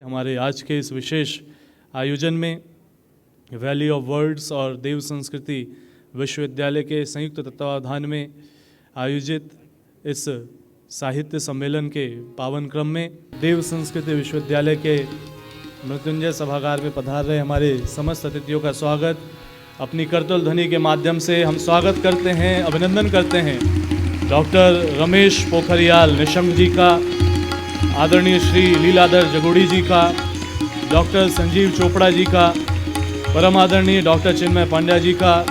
हमारे आज के इस विशेष आयोजन में वैली ऑफ वर्ड्स और देव संस्कृति विश्वविद्यालय के संयुक्त तत्वावधान में आयोजित इस साहित्य सम्मेलन के पावन क्रम में देव संस्कृति विश्वविद्यालय के मृत्युंजय सभागार में पधार रहे हमारे समस्त अतिथियों का स्वागत अपनी करतल ध्वनि के माध्यम से हम स्वागत करते हैं, अभिनंदन करते हैं डॉक्टर रमेश पोखरियाल निशंक जी का, आदरणीय श्री लीलाधर जगोड़ी जी का, डॉक्टर संजीव चोपड़ा जी का, परम आदरणीय डॉक्टर चिन्मय पांड्या जी का,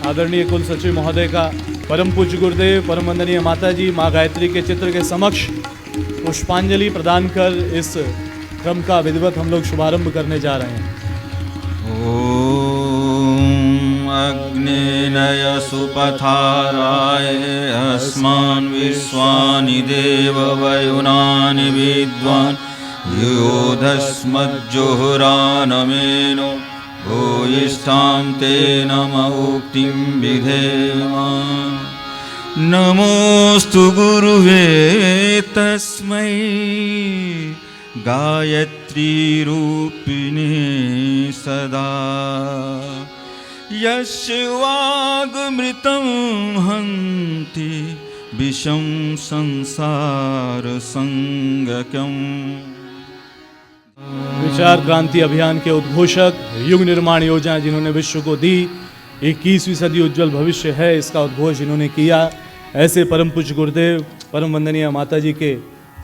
आदरणीय कुल सचिव महोदय का, परम पूज्य गुरुदेव परम वंदनीय माता जी माँ गायत्री के चित्र के समक्ष पुष्पांजलि प्रदान कर इस क्रम का विधिवत हम लोग शुभारंभ करने जा रहे हैं। ओम अग्नेय सुपथाराय अस्मान् विश्वानि देव वयुनानि विद्वान् योधस्मज्जोहरानमेनो भूयिष्ठां ते नम उक्तिं विधेम। नमोस्तु गुरुवे तस्मै गायत्री रूपिणे सदा यस्य वागमृतं हन्ति विषं संसार संगकम्। विचार क्रांति अभियान के उद्घोषक, युग निर्माण योजना जिन्होंने विश्व को दी, 21वीं सदी उज्जवल भविष्य है इसका उद्घोष जिन्होंने किया, ऐसे परम पूज्य गुरुदेव परम वंदनीय माता जी के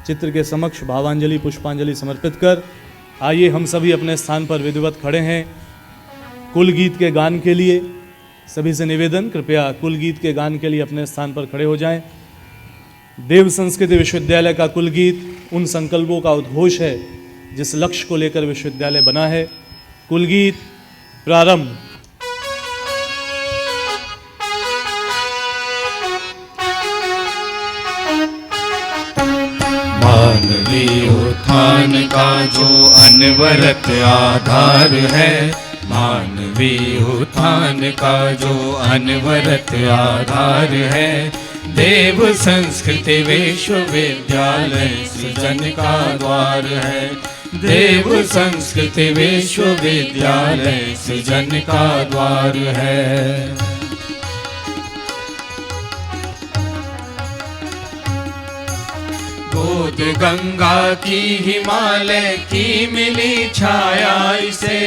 चित्र के समक्ष भावांजलि पुष्पांजलि समर्पित कर आइए हम सभी अपने स्थान पर विधिवत खड़े हैं। कुल गीत के गान के लिए सभी से निवेदन, कृपया कुल गीत के गान के लिए अपने स्थान पर खड़े हो जाएं। देव संस्कृति विश्वविद्यालय का कुल गीत उन संकल्पों का उद्घोष है जिस लक्ष्य को लेकर विश्वविद्यालय बना है। कुल गीत प्रारंभ। मानवीय उत्थान का जो अनवरत आधार है, मानवीय उत्थान का जो अनवरत आधार है, देव संस्कृति विश्वविद्यालय सृजन का द्वार है। देव संस्कृति विश्वविद्यालय सृजन का द्वार है। गोद गंगा की हिमालय की मिली छाया इसे,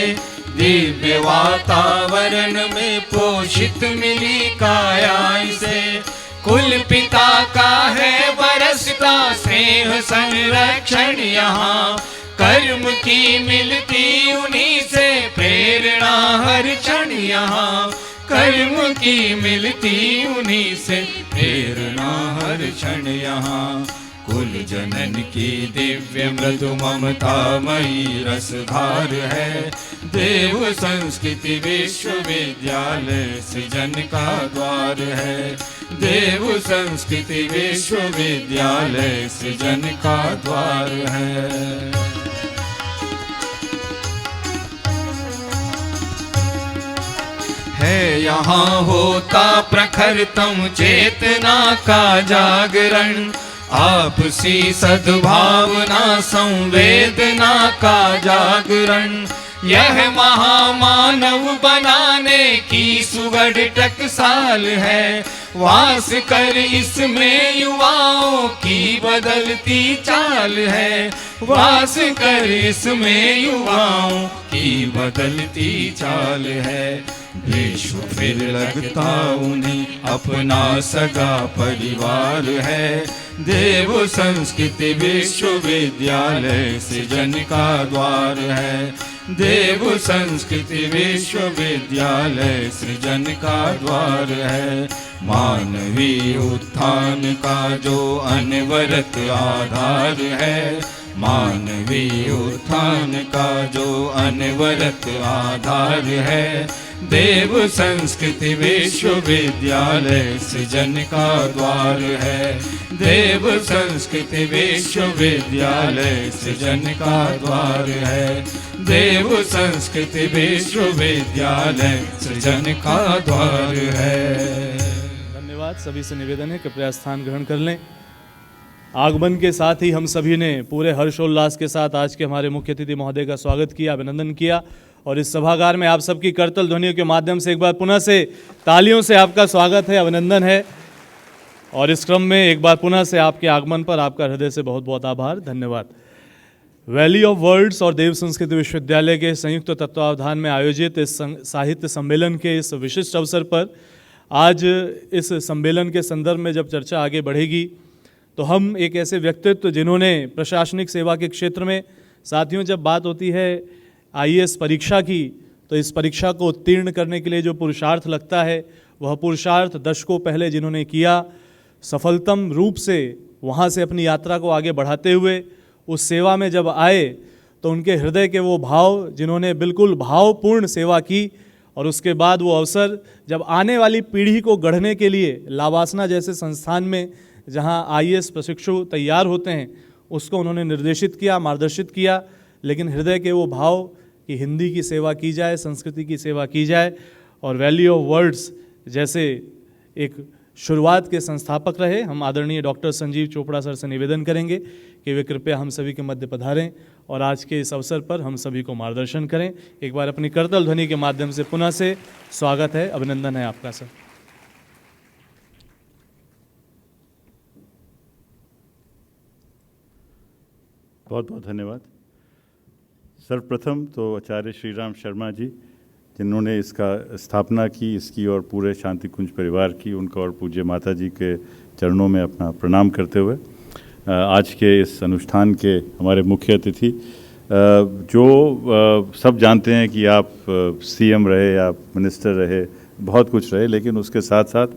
दिव्य वातावरण में पोषित मिली काया इसे। कुल पिता का है बरसता स्नेह संरक्षण यहाँ, कर्म की मिलती उन्हीं से प्रेरणा हर क्षण यहाँ। कर्म की मिलती उन्हीं से प्रेरणा हर क्षण यहाँ। कुल जनन की दिव्य मृदु ममतामयी रसधार है, देव संस्कृति विश्वविद्यालय सृजन का द्वार है। देव संस्कृति विश्वविद्यालय सृजन का द्वार है। है यहाँ होता प्रखरतम चेतना का जागरण, आपसी सद्भावना संवेदना का जागरण। यह महामानव बनाने की सुगढ़ टकसाल है, वास कर इसमें युवाओं की बदलती चाल है। वास कर इसमें युवाओं की बदलती चाल है। विश्व फिर लगता उन्हें अपना सगा परिवार है, देव संस्कृति विश्वविद्यालय सृजन का द्वार है। देव संस्कृति विश्वविद्यालय सृजन का द्वार है। मानवीय उत्थान का जो अनवरत आधार है, मानवीय उत्थान का जो अनवरत आधार है, देव संस्कृति विश्वविद्यालय सृजन का द्वार है। देव संस्कृति विश्वविद्यालय सृजन का द्वार है। देव संस्कृति विश्वविद्यालय सृजन का द्वार है। धन्यवाद। सभी से निवेदन है कृपया स्थान ग्रहण कर लें। आगमन के साथ ही हम सभी ने पूरे हर्षोल्लास के साथ आज के हमारे मुख्य अतिथि महोदय का स्वागत किया, अभिनंदन किया और इस सभागार में आप सबकी करतल ध्वनियों के माध्यम से एक बार पुनः से तालियों से आपका स्वागत है, अभिनंदन है। और इस क्रम में एक बार पुनः से आपके आगमन पर आपका हृदय से बहुत बहुत आभार, धन्यवाद। वैली ऑफ वर्ड्स और देव संस्कृति विश्वविद्यालय के संयुक्त तत्वावधान में आयोजित इस साहित्य सम्मेलन के इस विशिष्ट अवसर पर आज इस सम्मेलन के संदर्भ में जब चर्चा आगे बढ़ेगी तो हम एक ऐसे व्यक्तित्व जिन्होंने प्रशासनिक सेवा के क्षेत्र में, साथियों जब बात होती है आईएएस परीक्षा की, तो इस परीक्षा को उत्तीर्ण करने के लिए जो पुरुषार्थ लगता है वह पुरुषार्थ दशकों पहले जिन्होंने किया, सफलतम रूप से वहाँ से अपनी यात्रा को आगे बढ़ाते हुए उस सेवा में जब आए तो उनके हृदय के वो भाव जिन्होंने बिल्कुल भावपूर्ण सेवा की और उसके बाद वो अवसर जब आने वाली पीढ़ी को गढ़ने के लिए लावासना जैसे संस्थान में जहाँ आईएएस प्रशिक्षु तैयार होते हैं उसको उन्होंने निर्देशित किया, मार्गदर्शित किया। लेकिन हृदय के वो भाव कि हिंदी की सेवा की जाए, संस्कृति की सेवा की जाए और वैली ऑफ वर्ड्स जैसे एक शुरुआत के संस्थापक रहे। हम आदरणीय डॉक्टर संजीव चोपड़ा सर से निवेदन करेंगे कि वे कृपया हम सभी के मध्य पधारें और आज के इस अवसर पर हम सभी को मार्गदर्शन करें। एक बार अपनी करतल ध्वनि के माध्यम से पुनः से स्वागत है, अभिनंदन है आपका सर। बहुत बहुत धन्यवाद। सर्वप्रथम तो आचार्य श्री राम शर्मा जी जिन्होंने इसका स्थापना की, इसकी और पूरे शांति कुंज परिवार की, उनका और पूज्य माता जी के चरणों में अपना प्रणाम करते हुए आज के इस अनुष्ठान के हमारे मुख्य अतिथि जो सब जानते हैं कि आप सीएम रहे, आप मिनिस्टर रहे, बहुत कुछ रहे, लेकिन उसके साथ साथ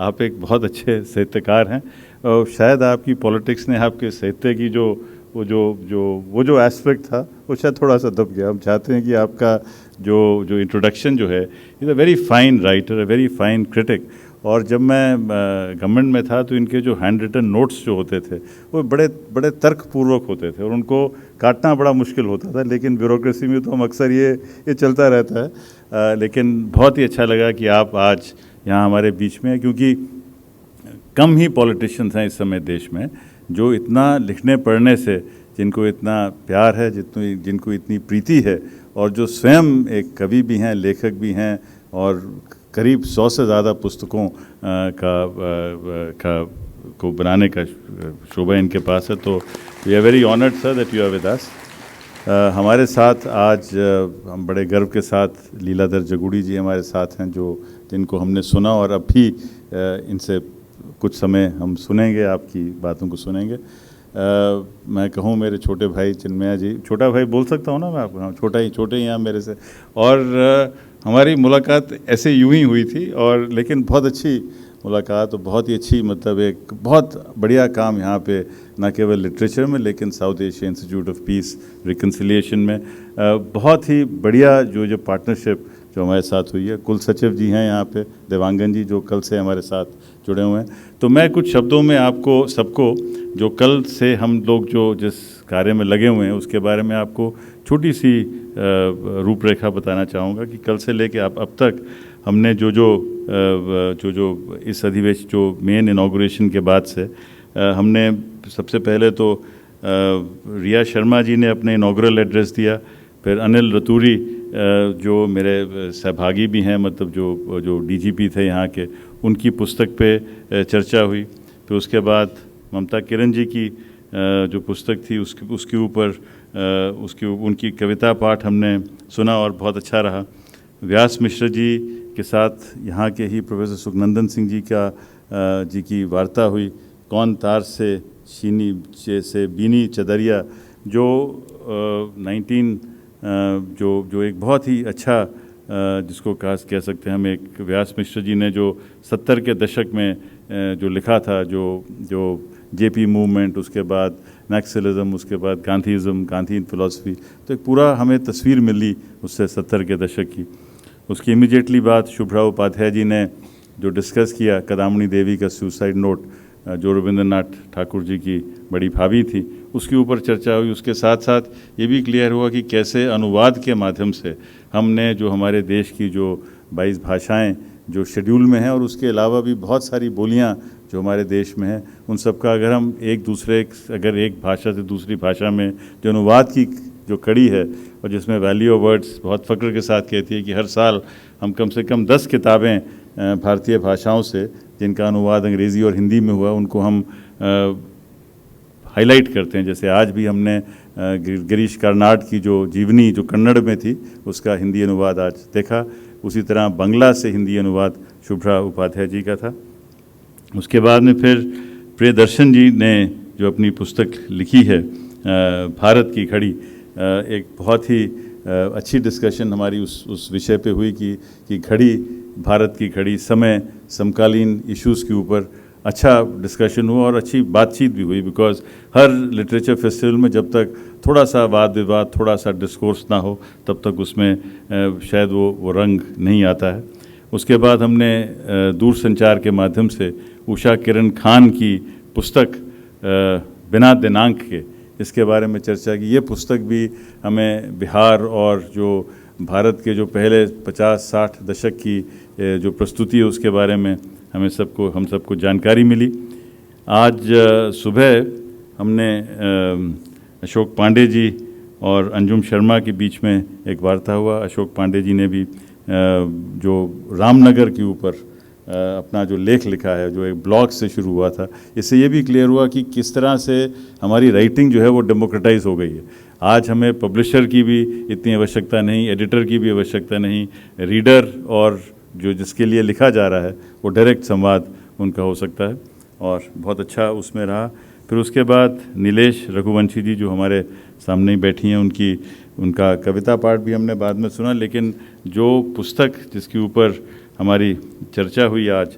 आप एक बहुत अच्छे साहित्यकार हैं। शायद आपकी पॉलिटिक्स ने आपके साहित्य की वो जो एस्पेक्ट था वो शायद थोड़ा सा दब गया। हम चाहते हैं कि आपका जो इंट्रोडक्शन जो है, is a very fine writer, a very fine critic. और जब मैं गवर्नमेंट में था तो इनके जो हैंड रिटन नोट्स जो होते थे वो बड़े बड़े तर्कपूर्वक होते थे और उनको काटना बड़ा मुश्किल होता था, लेकिन ब्यूरोक्रेसी में तो हम अक्सर ये चलता रहता है। लेकिन बहुत ही अच्छा लगा कि आप आज यहाँ हमारे बीच में हैं, क्योंकि कम ही पॉलिटिशियंस हैं इस समय देश में जो इतना लिखने पढ़ने से, जिनको इतना प्यार है, जिनको इतनी प्रीति है और जो स्वयं एक कवि भी हैं, लेखक भी हैं और करीब 100 से ज़्यादा पुस्तकों को बनाने का शोभा इनके पास है। तो we are very honoured sir that you are with us. हमारे साथ आज हम बड़े गर्व के साथ लीलाधर जगुड़ी जी हमारे साथ हैं, जिनको हमने सुना और अब भी इनसे कुछ समय हम सुनेंगे, आपकी बातों को सुनेंगे। मैं कहूँ मेरे छोटे भाई चिन्मया जी, छोटा भाई बोल सकता हूँ ना मैं आपको? हाँ, छोटे ही हैं मेरे से। और हमारी मुलाकात ऐसे यूं ही हुई थी, और लेकिन बहुत अच्छी मुलाकात और बहुत ही अच्छी, मतलब एक बहुत बढ़िया काम यहाँ पे न केवल लिटरेचर में लेकिन south Asia institute of peace reconciliation में बहुत ही बढ़िया जो पार्टनरशिप जो हमारे साथ हुई है। कुल सचिव जी हैं यहाँ पे, देवांगन जी, जो कल से हमारे साथ जुड़े हुए हैं। तो मैं कुछ शब्दों में आपको सबको जो कल से हम लोग जो जिस कार्य में लगे हुए हैं उसके बारे में आपको छोटी सी रूपरेखा बताना चाहूँगा कि कल से लेके अब तक हमने जो इस अधिवेशन जो मेन इनॉग्रेशन के बाद से हमने सबसे पहले तो रिया शर्मा जी ने अपने इनॉग्रल एड्रेस दिया, फिर अनिल रतूरी जो मेरे सहभागी भी हैं, मतलब जो डीजीपी थे यहाँ के, उनकी पुस्तक पे चर्चा हुई। फिर उसके बाद ममता किरण जी की जो पुस्तक थी उसके ऊपर उनकी कविता पाठ हमने सुना और बहुत अच्छा रहा। व्यास मिश्र जी के साथ यहाँ के ही प्रोफेसर सुखनंदन सिंह जी की वार्ता हुई। कौन तार से चीनी से बीनी चदरिया, जो 19 जो एक बहुत ही अच्छा जिसको कह सकते हैं हम, एक व्यास मिश्र जी ने जो 70 के दशक में जो लिखा था, जो जेपी मूवमेंट, उसके बाद नक्सलिज्म, उसके बाद गांधीज़म, गांधी फिलॉसफी, तो एक पूरा हमें तस्वीर मिली उससे 70 के दशक की। उसकी इमीडिएटली बाद शुभ्रा उपाध्याय जी ने जो डिस्कस किया कदामनी देवी का सुसाइड नोट, जो रविंद्रनाथ ठाकुर जी की बड़ी भाभी थी, उसके ऊपर चर्चा हुई। उसके साथ साथ ये भी क्लियर हुआ कि कैसे अनुवाद के माध्यम से हमने जो हमारे देश की जो 22 भाषाएं जो शेड्यूल में हैं और उसके अलावा भी बहुत सारी बोलियां जो हमारे देश में है, उन सब का अगर हम अगर एक भाषा से दूसरी भाषा में जो अनुवाद की जो कड़ी है, और जिसमें वैल्यू ऑफ वर्ड्स बहुत फ़ख्र के साथ कहती है कि हर साल हम कम से कम 10 किताबें भारतीय भाषाओं से जिनका अनुवाद अंग्रेज़ी और हिंदी में हुआ उनको हम हाईलाइट करते हैं। जैसे आज भी हमने गिरीश कार्नाड की जो जीवनी जो कन्नड़ में थी उसका हिंदी अनुवाद आज देखा। उसी तरह बांग्ला से हिंदी अनुवाद शुभ्रा उपाध्याय जी का था। उसके बाद में फिर प्रियदर्शन जी ने जो अपनी पुस्तक लिखी है भारत की घड़ी, एक बहुत ही अच्छी डिस्कशन हमारी उस विषय पे हुई कि घड़ी, भारत की घड़ी, समय, समकालीन इश्यूज़ के ऊपर अच्छा डिस्कशन हुआ और अच्छी बातचीत भी हुई। बिकॉज़ हर लिटरेचर फेस्टिवल में जब तक थोड़ा सा वाद विवाद, थोड़ा सा डिस्कोर्स ना हो, तब तक उसमें शायद वो रंग नहीं आता है। उसके बाद हमने दूरसंचार के माध्यम से उषा किरण खान की पुस्तक बिना दिनांक के, इसके बारे में चर्चा की। ये पुस्तक भी हमें बिहार और जो भारत के जो पहले 50-60 दशक की जो प्रस्तुति है उसके बारे में हम सबको जानकारी मिली। आज सुबह हमने अशोक पांडे जी और अंजुम शर्मा के बीच में एक वार्ता हुआ। अशोक पांडे जी ने भी जो रामनगर के ऊपर अपना जो लेख लिखा है, जो एक ब्लॉग से शुरू हुआ था, इससे ये भी क्लियर हुआ कि किस तरह से हमारी राइटिंग जो है वो डेमोक्रेटाइज हो गई है। आज हमें पब्लिशर की भी इतनी आवश्यकता नहीं, एडिटर की भी आवश्यकता नहीं, रीडर और जो जिसके लिए लिखा जा रहा है वो डायरेक्ट संवाद उनका हो सकता है, और बहुत अच्छा उसमें रहा। फिर उसके बाद नीलेश रघुवंशी जी जो हमारे सामने ही बैठी हैं, उनका कविता पाठ भी हमने बाद में सुना। लेकिन जो पुस्तक जिसके ऊपर हमारी चर्चा हुई आज,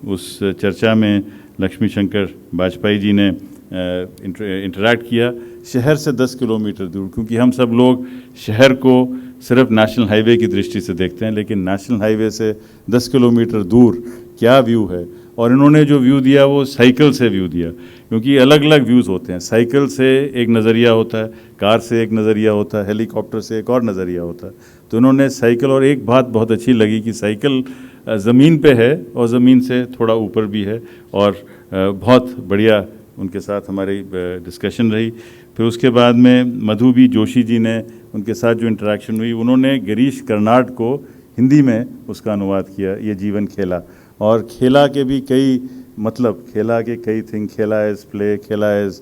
उस चर्चा में लक्ष्मी शंकर वाजपेयी जी ने इंटरैक्ट किया शहर से 10 किलोमीटर दूर, क्योंकि हम सब लोग शहर को सिर्फ नेशनल हाईवे की दृष्टि से देखते हैं, लेकिन नेशनल हाईवे से 10 किलोमीटर दूर क्या व्यू है। और इन्होंने जो व्यू दिया वो साइकिल से व्यू दिया, क्योंकि अलग अलग व्यूज़ होते हैं। साइकिल से एक नज़रिया होता है, कार से एक नज़रिया होता है, हेलीकॉप्टर से एक और नज़रिया होता है। तो इन्होंने साइकिल, और एक बात बहुत अच्छी लगी कि साइकिल ज़मीन पे है और ज़मीन से थोड़ा ऊपर भी है, और बहुत बढ़िया उनके साथ हमारी डिस्कशन रही। फिर उसके बाद में मधु बी जोशी जी ने, उनके साथ जो इंटरेक्शन हुई, उन्होंने गिरीश कर्नाड को हिंदी में उसका अनुवाद किया, ये जीवन खेला। और खेला के भी कई मतलब, खेला के कई थिंग, खेला एज प्ले, खेला एज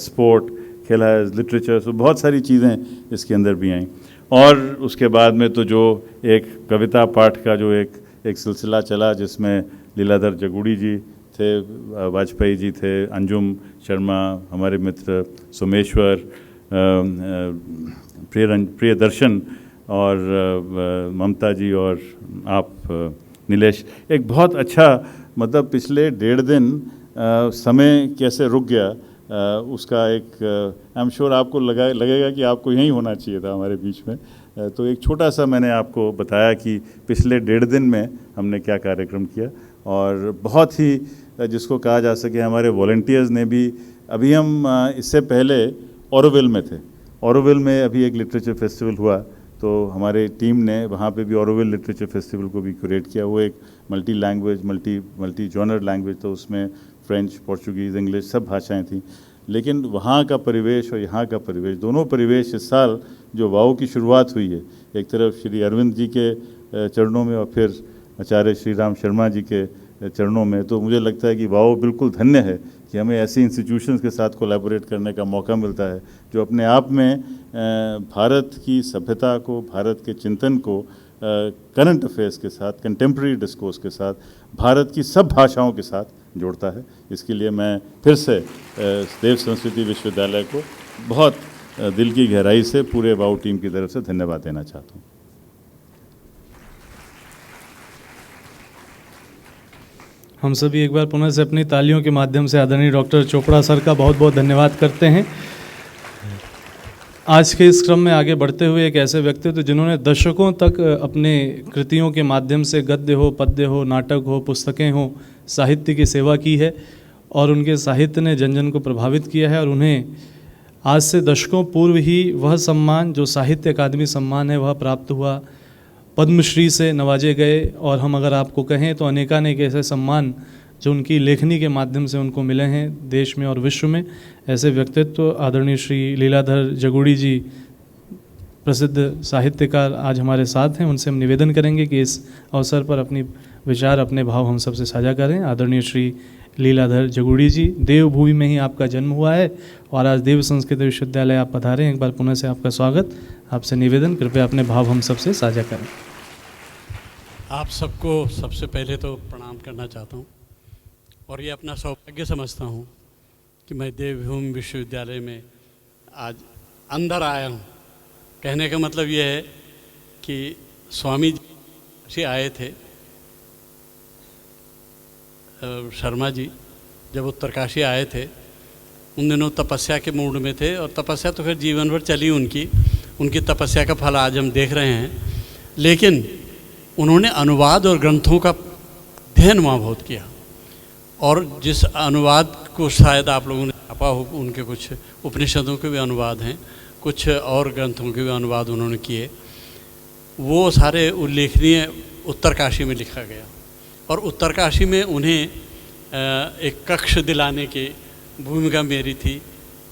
स्पोर्ट, खेला एज लिटरेचर, सो बहुत सारी चीज़ें इसके अंदर भी आई। और उसके बाद में तो जो एक कविता पाठ का जो एक सिलसिला चला, जिसमें लीलाधर जगूड़ी जी थे, वाजपेयी जी थे, अंजुम शर्मा, हमारे मित्र सोमेश्वर, प्रियदर्शन और ममता जी और आप नीलेश, एक बहुत अच्छा मतलब पिछले 1.5 दिन समय कैसे रुक गया, उसका एक आई एम श्योर आपको लगेगा कि आपको यहीं होना चाहिए था हमारे बीच में। तो एक छोटा सा मैंने आपको बताया कि पिछले 1.5 दिन में हमने क्या कार्यक्रम किया, और बहुत ही जिसको कहा जा सके हमारे वॉलंटियर्स ने भी। अभी हम इससे पहले ऑरोविल में थे, ऑरोविल में अभी एक लिटरेचर फेस्टिवल हुआ, तो हमारे टीम ने वहाँ पे भी ऑरोविल लिटरेचर फेस्टिवल को भी क्यूरेट किया। वो एक multi language, multi genre language, तो उसमें फ्रेंच, पोर्चुगीज़, इंग्लिश सब भाषाएं थी। लेकिन वहाँ का परिवेश और यहाँ का परिवेश, दोनों परिवेश इस साल जो वाओ की शुरुआत हुई है, एक तरफ श्री अरविंद जी के चरणों में और फिर आचार्य श्री राम शर्मा जी के चरणों में, तो मुझे लगता है कि वाओ बिल्कुल धन्य है कि हमें ऐसी इंस्टीट्यूशंस के साथ कोलैबोरेट करने का मौका मिलता है, जो अपने आप में भारत की सभ्यता को, भारत के चिंतन को करंट अफेयर्स के साथ, कंटेम्प्रेरी डिस्कोर्स के साथ, भारत की सब भाषाओं के साथ जोड़ता है। इसके लिए मैं फिर से देव संस्कृति विश्वविद्यालय को बहुत दिल की गहराई से पूरे वाओ टीम की तरफ से धन्यवाद देना चाहता हूँ। हम सभी एक बार पुनः से अपनी तालियों के माध्यम से आदरणीय डॉक्टर चोपड़ा सर का बहुत बहुत धन्यवाद करते हैं। आज के इस क्रम में आगे बढ़ते हुए एक ऐसे व्यक्तित्व जिन्होंने दशकों तक अपने कृतियों के माध्यम से गद्य हो, पद्य हो, नाटक हो, पुस्तकें हो, साहित्य की सेवा की है, और उनके साहित्य ने जन जन को प्रभावित किया है। और उन्हें आज से दशकों पूर्व ही वह सम्मान जो साहित्य अकादमी सम्मान है वह प्राप्त हुआ, पद्मश्री से नवाजे गए, और हम अगर आपको कहें तो अनेकानेक ऐसे सम्मान जो उनकी लेखनी के माध्यम से उनको मिले हैं देश में और विश्व में। ऐसे व्यक्तित्व आदरणीय श्री लीलाधर जगूड़ी जी, प्रसिद्ध साहित्यकार, आज हमारे साथ हैं। उनसे हम निवेदन करेंगे कि इस अवसर पर अपनी विचार, अपने भाव हम सबसे साझा करें। आदरणीय श्री लीलाधर जगूड़ी जी, देवभूमि में ही आपका जन्म हुआ है और आज देव संस्कृत विश्वविद्यालय आप पधारे हैं। एक बार पुनः से आपका स्वागत। आपसे निवेदन, कृपया अपने भाव हम सबसे साझा करें। आप सबको सबसे पहले तो प्रणाम करना चाहता हूँ और ये अपना सौभाग्य समझता हूँ कि मैं देवभूमि विश्वविद्यालय में आज अंदर आया हूँ। कहने का मतलब ये है कि स्वामी जी आए थे, शर्मा जी जब उत्तरकाशी आए थे उन दिनों तपस्या के मूड में थे, और तपस्या तो खैर जीवन भर चली उनकी तपस्या का फल आज हम देख रहे हैं। लेकिन उन्होंने अनुवाद और ग्रंथों का अध्ययन वहाँ बहुत किया, और जिस अनुवाद को शायद आप लोगों ने छापा हो, उनके कुछ उपनिषदों के भी अनुवाद हैं, कुछ और ग्रंथों के भी अनुवाद उन्होंने किए। वो सारे उल्लेखनीय उत्तरकाशी में लिखा गया, और उत्तरकाशी में उन्हें एक कक्ष दिलाने की भूमिका मेरी थी।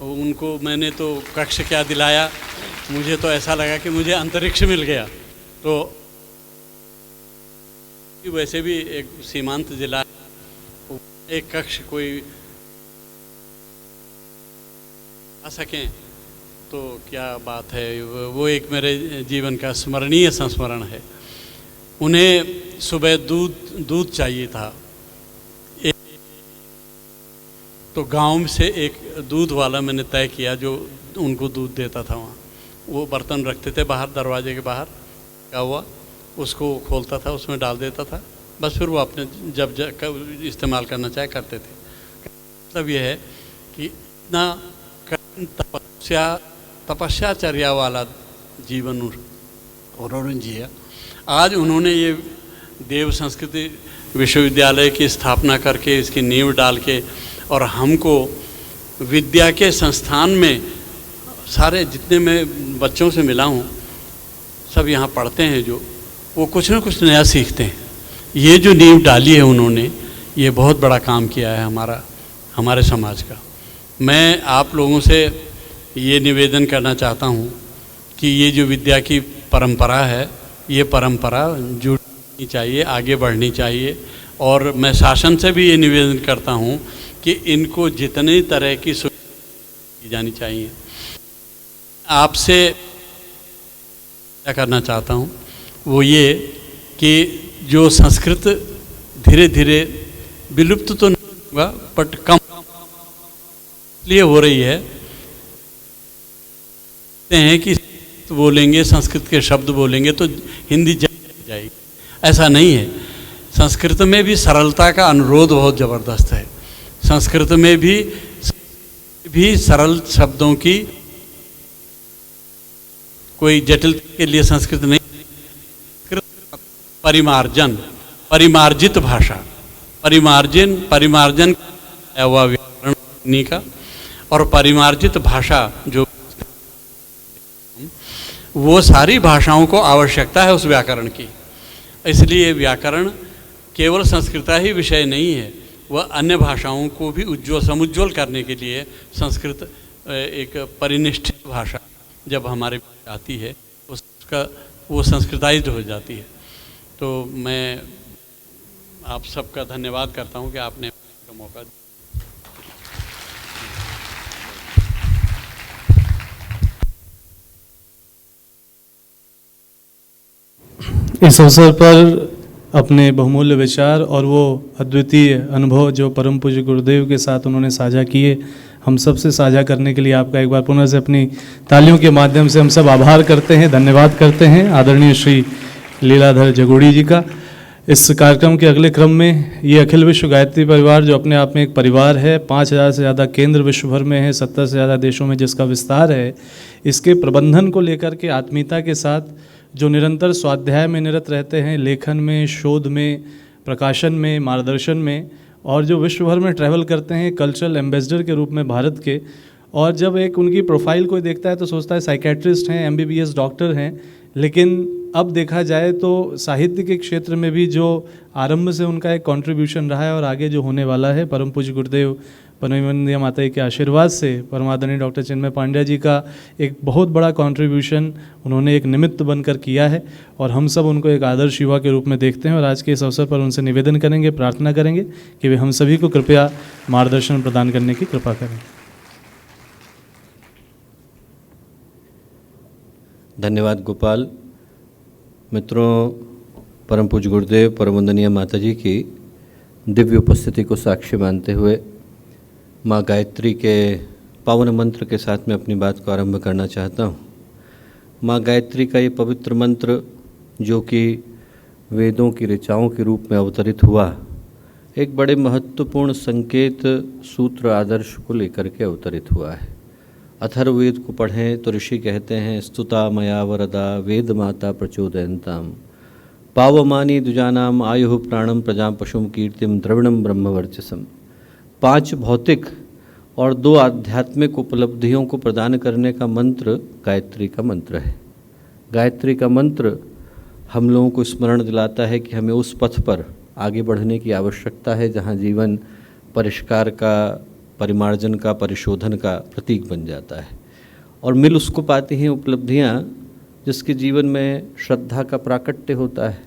उनको मैंने तो कक्ष क्या दिलाया, मुझे तो ऐसा लगा कि मुझे अंतरिक्ष मिल गया। तो वैसे भी एक सीमांत जिला, एक कक्ष कोई आ सकें तो क्या बात है। वो एक मेरे जीवन का स्मरणीय संस्मरण है। उन्हें सुबह दूध चाहिए था। तो गांव से एक दूध वाला मैंने तय किया जो उनको दूध देता था। वहाँ वो बर्तन रखते थे बाहर, दरवाजे के बाहर क्या हुआ, उसको खोलता था, उसमें डाल देता था, बस फिर वो अपने जब इस्तेमाल करना चाहे करते थे। मतलब ये है कि इतना तपस्याचर्या वाला जीवन उन्होंने जिया। आज उन्होंने ये देव संस्कृति विश्वविद्यालय की स्थापना करके, इसकी नींव डाल के, और हमको विद्या के संस्थान में सारे जितने मैं बच्चों से मिला हूँ सब यहाँ पढ़ते हैं, जो वो कुछ ना कुछ नया सीखते हैं। ये जो नींव डाली है उन्होंने, ये बहुत बड़ा काम किया है हमारे समाज का। मैं आप लोगों से ये निवेदन करना चाहता हूँ कि ये जो विद्या की परंपरा है, ये परंपरा जुड़नी चाहिए, आगे बढ़नी चाहिए। और मैं शासन से भी ये निवेदन करता हूँ कि इनको जितनी तरह की सुविधा की जानी चाहिए। आपसे क्या करना चाहता हूँ वो ये कि जो संस्कृत धीरे धीरे विलुप्त तो नहीं होगा, बट कम इसलिए हो रही है कि बोलेंगे, संस्कृत के शब्द बोलेंगे तो हिंदी जाएगी। ऐसा नहीं है। संस्कृत में भी सरलता का अनुरोध बहुत ज़बरदस्त है। संस्कृत में भी सरल शब्दों की कोई जटिलता के लिए संस्कृत नहीं। परिमार्जित भाषा, परिमार्जन हुआ व्याकरण का, और परिमार्जित भाषा जो वो सारी भाषाओं को आवश्यकता है उस व्याकरण की। इसलिए व्याकरण केवल संस्कृत ही विषय नहीं है, वह अन्य भाषाओं को भी समुज्ज्वल करने के लिए संस्कृत एक परिनिष्ठित भाषा जब हमारे आती है उसका वो संस्कृताइज्ड हो जाती है। तो मैं आप सबका धन्यवाद करता हूँ कि आपने का मौका दिया। इस अवसर पर अपने बहुमूल्य विचार और वो अद्वितीय अनुभव जो परम पूज्य गुरुदेव के साथ उन्होंने साझा किए, हम सब से साझा करने के लिए आपका एक बार पुनः से अपनी तालियों के माध्यम से हम सब आभार करते हैं, धन्यवाद करते हैं आदरणीय श्री लीलाधर जगूड़ी जी का। इस कार्यक्रम के अगले क्रम में ये अखिल विश्व गायत्री परिवार जो अपने आप में एक परिवार है, 5000 से ज़्यादा केंद्र विश्व भर में है, 70 से ज़्यादा देशों में जिसका विस्तार है, इसके प्रबंधन को लेकर के आत्मीयता के साथ जो निरंतर स्वाध्याय में निरत रहते हैं, लेखन में, शोध में, प्रकाशन में, मार्गदर्शन में, और जो विश्व भर में ट्रैवल करते हैं कल्चरल एम्बेसडर के रूप में भारत के। और जब एक उनकी प्रोफाइल कोई देखता है तो सोचता है साइकेट्रिस्ट हैं, MBBS डॉक्टर हैं, लेकिन अब देखा जाए तो साहित्य के क्षेत्र में भी जो आरंभ से उनका एक कंट्रीब्यूशन रहा है और आगे जो होने वाला है, परम पूज्य गुरुदेव परमवंदनीय माता जी के आशीर्वाद से, परमादरणीय डॉक्टर चिन्मय पांड्या जी का एक बहुत बड़ा कंट्रीब्यूशन उन्होंने एक निमित्त बनकर किया है और हम सब उनको एक आदर्श युवा के रूप में देखते हैं। और आज के इस अवसर पर उनसे निवेदन करेंगे, प्रार्थना करेंगे कि वे हम सभी को कृपया मार्गदर्शन प्रदान करने की कृपा करें। धन्यवाद गोपाल। मित्रों, परम पूज्य गुरुदेव परमवंदनीय माता जी की दिव्य उपस्थिति को साक्षी मानते हुए माँ गायत्री के पावन मंत्र के साथ मैं अपनी बात को आरंभ करना चाहता हूँ। माँ गायत्री का ये पवित्र मंत्र जो कि वेदों की ऋचाओं के रूप में अवतरित हुआ, एक बड़े महत्वपूर्ण संकेत सूत्र आदर्श को लेकर के अवतरित हुआ है। अथर्ववेद को पढ़ें तो ऋषि कहते हैं, स्तुता मया वरदा वेद माता प्रचोदयन्ताम पावमानी दुजानाम आयुः प्राणम प्रजाम पशुम कीर्तिम द्रविणम ब्रह्मवर्चसम। 5 भौतिक और 2 आध्यात्मिक उपलब्धियों को प्रदान करने का मंत्र गायत्री का मंत्र है। गायत्री का मंत्र हम लोगों को स्मरण दिलाता है कि हमें उस पथ पर आगे बढ़ने की आवश्यकता है जहाँ जीवन परिष्कार का, परिमार्जन का, परिशोधन का प्रतीक बन जाता है और मिल उसको पाती हैं उपलब्धियाँ जिसके जीवन में श्रद्धा का प्राकट्य होता है।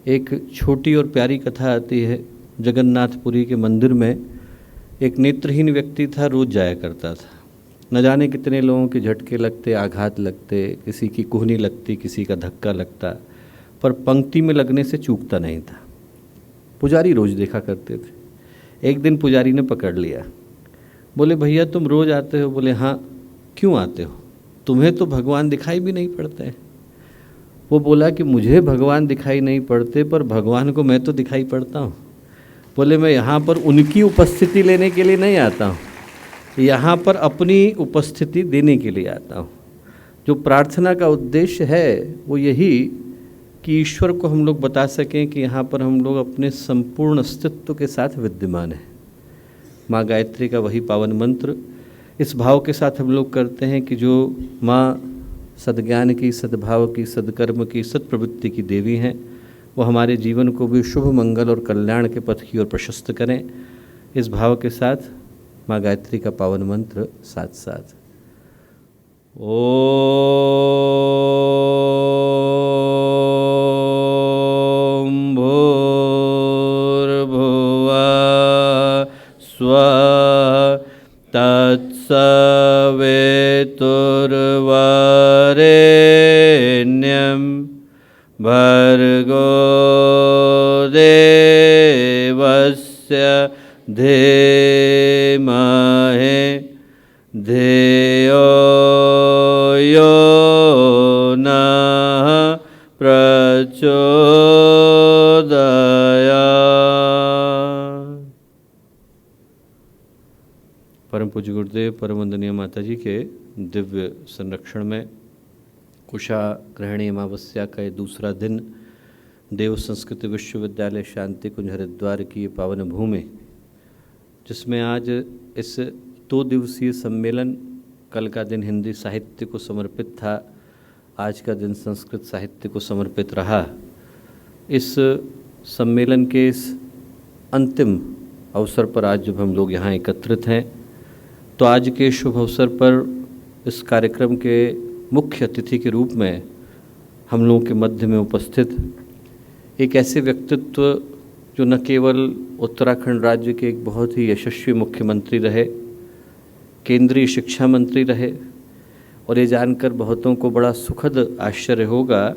एक छोटी और प्यारी कथा आती है। जगन्नाथपुरी के मंदिर में एक नेत्रहीन व्यक्ति था, रोज़ जाया करता था। न जाने कितने लोगों के झटके लगते, आघात लगते, किसी की कुहनी लगती, किसी का धक्का लगता, पर पंक्ति में लगने से चूकता नहीं था। पुजारी रोज़ देखा करते थे। एक दिन पुजारी ने पकड़ लिया, बोले भैया तुम रोज़ आते हो? बोले हाँ। क्यों आते हो? तुम्हें तो भगवान दिखाई भी नहीं पड़ते। वो बोला कि मुझे भगवान दिखाई नहीं पड़ते, पर भगवान को मैं तो दिखाई पड़ता हूँ। बोले मैं यहाँ पर उनकी उपस्थिति लेने के लिए नहीं आता हूँ, यहाँ पर अपनी उपस्थिति देने के लिए आता हूँ। जो प्रार्थना का उद्देश्य है वो यही कि ईश्वर को हम लोग बता सकें कि यहाँ पर हम लोग अपने संपूर्ण अस्तित्व के साथ विद्यमान हैं। माँ गायत्री का वही पावन मंत्र इस भाव के साथ हम लोग करते हैं कि जो माँ सद्ज्ञान की, सद्भाव की, सद्कर्म की, सत्प्रवृत्ति की देवी हैं, वो हमारे जीवन को भी शुभ, मंगल और कल्याण के पथ की ओर प्रशस्त करें। इस भाव के साथ माँ गायत्री का पावन मंत्र साथ साथ ओम भूर्भुवः स्वः तत्सवितुर्वरेण्यं भर्गो देवस्य धीमहि धियो यो नः प्रचोदयात्। परम पूज्य गुरुदेव परमवंदनीय माता जी के दिव्य संरक्षण में कुशाग्रहणी अमावस्या का ये दूसरा दिन देव संस्कृत विश्वविद्यालय शांति कुंज हरिद्वार की ये पावन भूमि, जिसमें आज इस 2 दिवसीय सम्मेलन, कल का दिन हिंदी साहित्य को समर्पित था, आज का दिन संस्कृत साहित्य को समर्पित रहा। इस सम्मेलन के इस अंतिम अवसर पर आज जब हम लोग यहाँ एकत्रित हैं, तो आज के शुभ अवसर पर इस कार्यक्रम के मुख्य अतिथि के रूप में हम लोगों के मध्य में उपस्थित एक ऐसे व्यक्तित्व जो न केवल उत्तराखंड राज्य के एक बहुत ही यशस्वी मुख्यमंत्री रहे, केंद्रीय शिक्षा मंत्री रहे, और ये जानकर बहुतों को बड़ा सुखद आश्चर्य होगा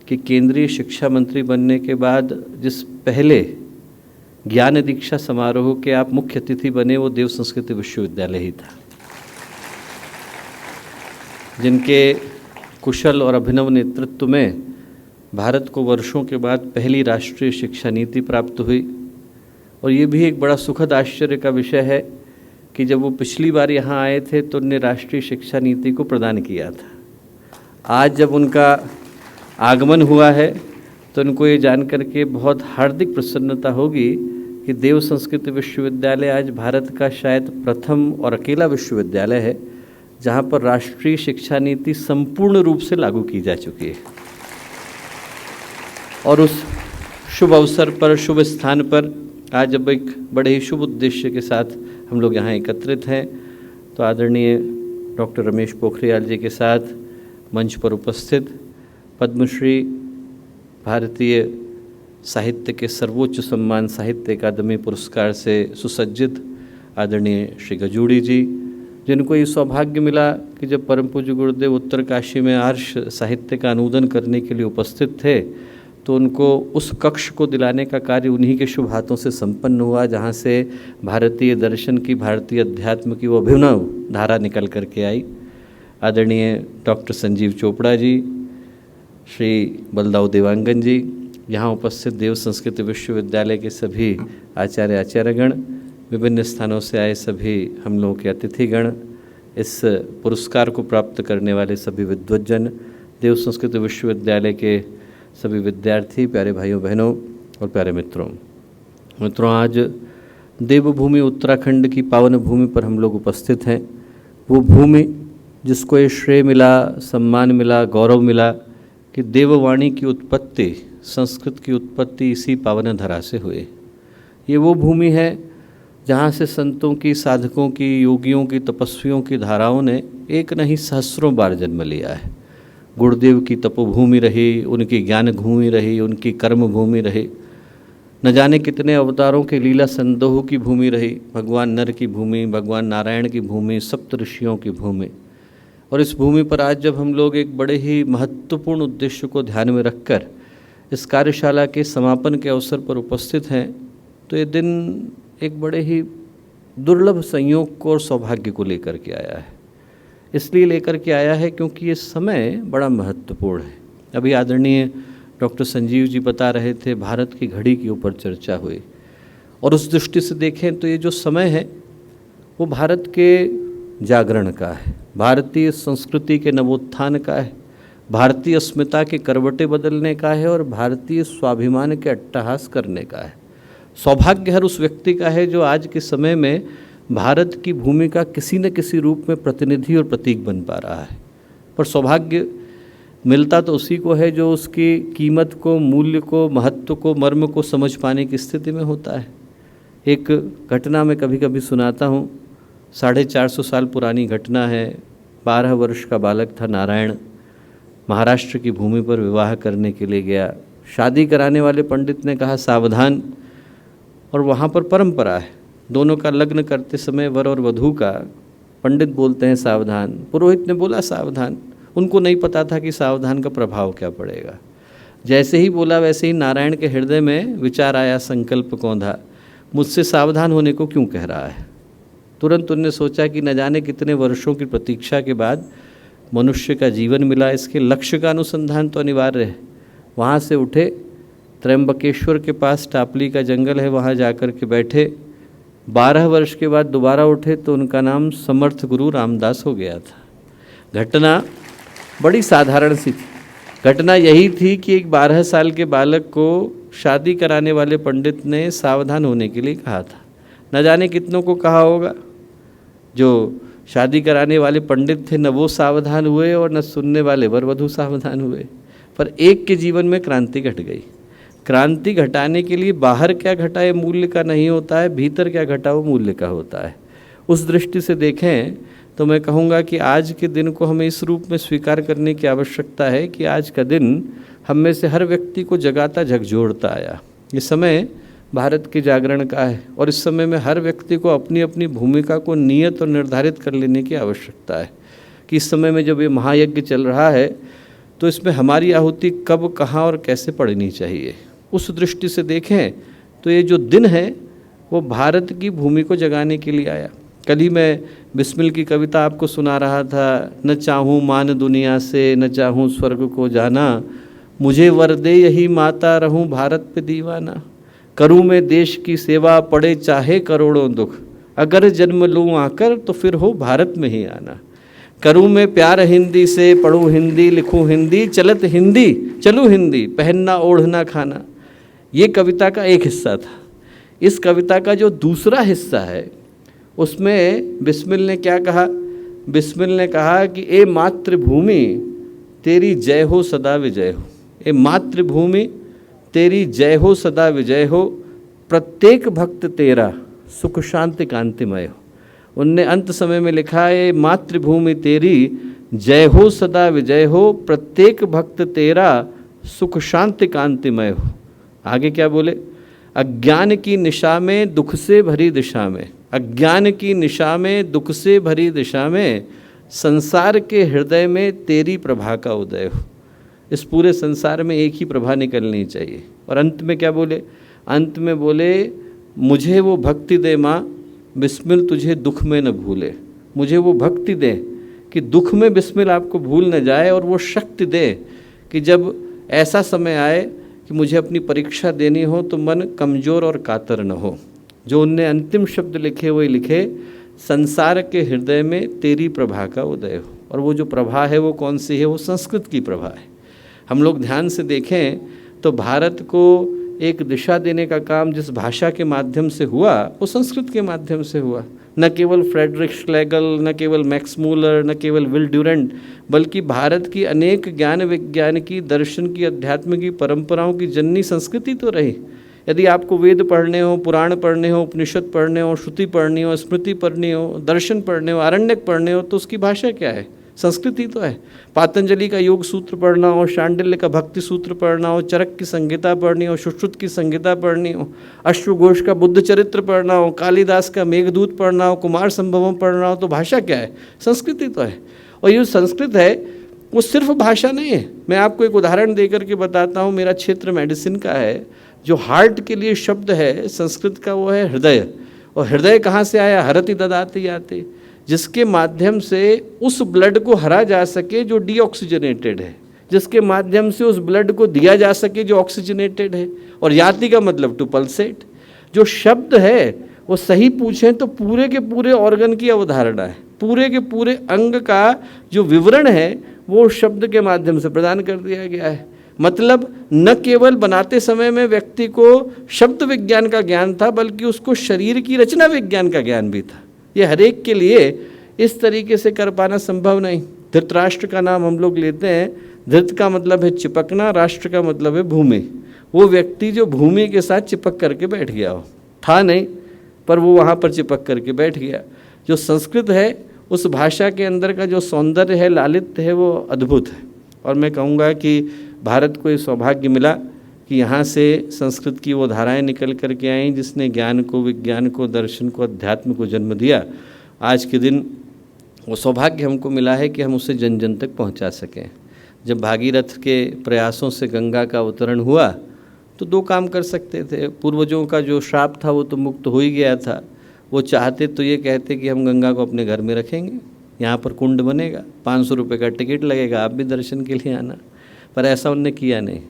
कि केंद्रीय शिक्षा मंत्री बनने के बाद जिस पहले ज्ञान दीक्षा समारोह के आप मुख्य अतिथि बने वो देव संस्कृत विश्वविद्यालय ही था, जिनके कुशल और अभिनव नेतृत्व में भारत को वर्षों के बाद पहली राष्ट्रीय शिक्षा नीति प्राप्त हुई। और ये भी एक बड़ा सुखद आश्चर्य का विषय है कि जब वो पिछली बार यहाँ आए थे तो उन्होंने राष्ट्रीय शिक्षा नीति को प्रदान किया था। आज जब उनका आगमन हुआ है तो उनको ये जान करके बहुत हार्दिक प्रसन्नता होगी कि देव संस्कृत विश्वविद्यालय आज भारत का शायद प्रथम और अकेला विश्वविद्यालय है जहाँ पर राष्ट्रीय शिक्षा नीति संपूर्ण रूप से लागू की जा चुकी है। और उस शुभ अवसर पर, शुभ स्थान पर आज अब एक बड़े ही शुभ उद्देश्य के साथ हम लोग यहाँ एकत्रित हैं। तो आदरणीय डॉक्टर रमेश पोखरियाल जी के साथ मंच पर उपस्थित पद्मश्री, भारतीय साहित्य के सर्वोच्च सम्मान साहित्य अकादमी पुरस्कार से सुसज्जित आदरणीय श्री गजूड़ी जी, जिनको ये सौभाग्य मिला कि जब परम पूज्य गुरुदेव उत्तरकाशी में आर्ष साहित्य का अनुमोदन करने के लिए उपस्थित थे तो उनको उस कक्ष को दिलाने का कार्य उन्हीं के शुभ हाथों से संपन्न हुआ, जहाँ से भारतीय दर्शन की, भारतीय अध्यात्म की वो अभिनव धारा निकल करके आई। आदरणीय डॉक्टर संजीव चोपड़ा जी, श्री बलदाऊ देवांगन जी, यहाँ उपस्थित देव संस्कृत विश्वविद्यालय के सभी आचार्य आचार्यगण, विभिन्न स्थानों से आए सभी हम लोगों के अतिथिगण, इस पुरस्कार को प्राप्त करने वाले सभी विद्वज्जन, देव संस्कृत विश्वविद्यालय के सभी विद्यार्थी, प्यारे भाइयों बहनों और प्यारे मित्रों, आज देवभूमि उत्तराखंड की पावन भूमि पर हम लोग उपस्थित हैं। वो भूमि जिसको ये श्रेय मिला, सम्मान मिला, गौरव मिला कि देववाणी की उत्पत्ति, संस्कृत की उत्पत्ति इसी पावन धरा से हुई। ये वो भूमि है जहाँ से संतों की, साधकों की, योगियों की, तपस्वियों की धाराओं ने एक नहीं सहस्रों बार जन्म लिया है। गुरुदेव की तपोभूमि रही, उनकी ज्ञान भूमि रही, उनकी कर्म भूमि रही, न जाने कितने अवतारों के लीला संदोह की भूमि रही, भगवान नर की भूमि, भगवान नारायण की भूमि, सप्त ऋषियों की भूमि। और इस भूमि पर आज जब हम लोग एक बड़े ही महत्वपूर्ण उद्देश्य को ध्यान में रखकर इस कार्यशाला के समापन के अवसर पर उपस्थित हैं तो ये दिन एक बड़े ही दुर्लभ संयोग को और सौभाग्य को लेकर के आया है। इसलिए लेकर के आया है क्योंकि ये समय बड़ा महत्वपूर्ण है। अभी आदरणीय डॉक्टर संजीव जी बता रहे थे, भारत की घड़ी के ऊपर चर्चा हुई, और उस दृष्टि से देखें तो ये जो समय है वो भारत के जागरण का है, भारतीय संस्कृति के नवोत्थान का है, भारतीय अस्मिता के करवटे बदलने का है और भारतीय स्वाभिमान के अट्टहास करने का है। सौभाग्य हर उस व्यक्ति का है जो आज के समय में भारत की भूमि का किसी न किसी रूप में प्रतिनिधि और प्रतीक बन पा रहा है। पर सौभाग्य मिलता तो उसी को है जो उसकी कीमत को, मूल्य को, महत्व को, मर्म को समझ पाने की स्थिति में होता है। एक घटना मैं कभी कभी सुनाता हूँ, 450 साल पुरानी घटना है। 12 वर्ष का बालक था नारायण, महाराष्ट्र की भूमि पर विवाह करने के लिए गया। शादी कराने वाले पंडित ने कहा सावधान, और वहाँ पर परंपरा है, दोनों का लग्न करते समय वर और वधू का पंडित बोलते हैं सावधान, पुरोहित ने बोला सावधान। उनको नहीं पता था कि सावधान का प्रभाव क्या पड़ेगा। जैसे ही बोला वैसे ही नारायण के हृदय में विचार आया, संकल्प कौंधा, मुझसे सावधान होने को क्यों कह रहा है। तुरंत उनने सोचा कि न जाने कितने वर्षों की प्रतीक्षा के बाद मनुष्य का जीवन मिला, इसके लक्ष्य का अनुसंधान तो अनिवार्य है। वहाँ से उठे, त्र्यंबकेश्वर के पास टापली का जंगल है, वहाँ जाकर के बैठे। 12 वर्ष के बाद दोबारा उठे तो उनका नाम समर्थ गुरु रामदास हो गया था। घटना बड़ी साधारण सी थी। घटना यही थी कि एक 12 साल के बालक को शादी कराने वाले पंडित ने सावधान होने के लिए कहा था। न जाने कितनों को कहा होगा। जो शादी कराने वाले पंडित थे न वो सावधान हुए और न सुनने वाले वर वधू सावधान हुए। पर एक के जीवन में क्रांति घट गई। क्रांति घटाने के लिए बाहर क्या घटा ये मूल्य का नहीं होता है, भीतर क्या घटा वो मूल्य का होता है। उस दृष्टि से देखें तो मैं कहूँगा कि आज के दिन को हमें इस रूप में स्वीकार करने की आवश्यकता है कि आज का दिन हम में से हर व्यक्ति को जगाता झकझोरता आया। ये समय भारत के जागरण का है और इस समय में हर व्यक्ति को अपनी अपनी भूमिका को नियत और निर्धारित कर लेने की आवश्यकता है कि इस समय में जब ये महायज्ञ चल रहा है तो इसमें हमारी आहुति कब, कहाँ और कैसे पड़नी चाहिए। उस दृष्टि से देखें तो ये जो दिन है वो भारत की भूमि को जगाने के लिए आया। कल ही मैं बिस्मिल की कविता आपको सुना रहा था, न चाहूँ मान दुनिया से, न चाहूँ स्वर्ग को जाना, मुझे वर दे यही माता, रहूँ भारत पे दीवाना। करूँ मैं देश की सेवा, पड़े चाहे करोड़ों दुख, अगर जन्म लूँ आकर तो फिर हो भारत में ही आना। करूँ मैं प्यार हिंदी से, पढ़ूँ हिंदी, लिखूँ हिंदी, चलत हिंदी, चलूँ हिंदी, पहनना ओढ़ना खाना। ये कविता का एक हिस्सा था। इस कविता का जो दूसरा हिस्सा है उसमें बिस्मिल ने क्या कहा? बिस्मिल ने कहा कि ए मातृभूमि तेरी जय हो सदा विजय हो। ए मातृभूमि तेरी जय हो सदा विजय हो, प्रत्येक भक्त तेरा सुख शांति कांतिमय हो। उनने अंत समय में लिखा है, मातृभूमि तेरी जय हो सदा विजय हो, प्रत्येक भक्त तेरा सुख शांति कांतिमय हो। आगे क्या बोले, अज्ञान की निशा में दुख से भरी दिशा में, अज्ञान की निशा में दुख से भरी दिशा में, संसार के हृदय में तेरी प्रभा का उदय हो। इस पूरे संसार में एक ही प्रभा निकलनी चाहिए। और अंत में क्या बोले, अंत में बोले, मुझे वो भक्ति दे माँ, बिस्मिल तुझे दुख में न भूले। मुझे वो भक्ति दे कि दुख में बिस्मिल आपको भूल न जाए, और वो शक्ति दे कि जब ऐसा समय आए कि मुझे अपनी परीक्षा देनी हो तो मन कमज़ोर और कातर न हो। जो उनने अंतिम शब्द लिखे वही लिखे, संसार के हृदय में तेरी प्रभा का उदय हो। और वो जो प्रभा है वो कौन सी है, वो संस्कृत की प्रभा है। हम लोग ध्यान से देखें तो भारत को एक दिशा देने का काम जिस भाषा के माध्यम से हुआ वो संस्कृत के माध्यम से हुआ। न केवल फ्रेडरिक श्लेगल, न केवल मैक्स मूलर, न केवल विल ड्यूरेंट, बल्कि भारत की अनेक ज्ञान विज्ञान की, दर्शन की, अध्यात्म की परंपराओं की जननी संस्कृति तो रही। यदि आपको वेद पढ़ने हो, पुराण पढ़ने हो, उपनिषद पढ़ने हो, श्रुति पढ़नी हो, स्मृति पढ़नी हो, दर्शन पढ़ने हो, आरण्यक पढ़ने हो, तो उसकी भाषा क्या है, संस्कृति तो है। पातंजलि का योग सूत्र पढ़ना हो, शांडिल्य का भक्ति सूत्र पढ़ना हो, चरक की संहिता पढ़नी हो, सुश्रुत की संहिता पढ़नी हो, अश्वघोष का बुद्ध चरित्र पढ़ना हो, कालिदास का मेघदूत पढ़ना हो, कुमार संभवम पढ़ना हो, तो भाषा क्या है, संस्कृति तो है। और ये संस्कृत है वो सिर्फ भाषा नहीं है। मैं आपको एक उदाहरण देकर के बताता हूँ। मेरा क्षेत्र मेडिसिन का है। जो हार्ट के लिए शब्द है संस्कृत का वो है हृदय। और हृदय कहाँ से आया, हरति ददाति याते, जिसके माध्यम से उस ब्लड को हरा जा सके जो डीऑक्सीजनेटेड है, जिसके माध्यम से उस ब्लड को दिया जा सके जो ऑक्सीजनेटेड है। और याति का मतलब टू पल्सेट। जो शब्द है वो सही पूछें तो पूरे के पूरे ऑर्गन की अवधारणा है, पूरे के पूरे अंग का जो विवरण है वो शब्द के माध्यम से प्रदान कर दिया गया है। मतलब न केवल बनाते समय में व्यक्ति को शब्द विज्ञान का ज्ञान था, बल्कि उसको शरीर की रचना विज्ञान का ज्ञान भी था। ये हर एक के लिए इस तरीके से कर पाना संभव नहीं। धृतराष्ट्र का नाम हम लोग लेते हैं। धृत का मतलब है चिपकना, राष्ट्र का मतलब है भूमि। वो व्यक्ति जो भूमि के साथ चिपक करके बैठ गया हो, था नहीं पर वो वहाँ पर चिपक करके बैठ गया। जो संस्कृत है उस भाषा के अंदर का जो सौंदर्य है, लालित्य है, वो अद्भुत है। और मैं कहूँगा कि भारत को ये सौभाग्य मिला कि यहाँ से संस्कृत की वो धाराएं निकल कर के आईं जिसने ज्ञान को, विज्ञान को, दर्शन को, अध्यात्म को जन्म दिया। आज के दिन वो सौभाग्य हमको मिला है कि हम उसे जन जन तक पहुँचा सकें। जब भागीरथ के प्रयासों से गंगा का अवतरण हुआ तो दो काम कर सकते थे। पूर्वजों का जो श्राप था वो तो मुक्त हो ही गया था। वो चाहते तो ये कहते कि हम गंगा को अपने घर में रखेंगे, यहाँ पर कुंड बनेगा, 500 रुपये का टिकट लगेगा, आप भी दर्शन के लिए आना। पर ऐसा उनने किया नहीं।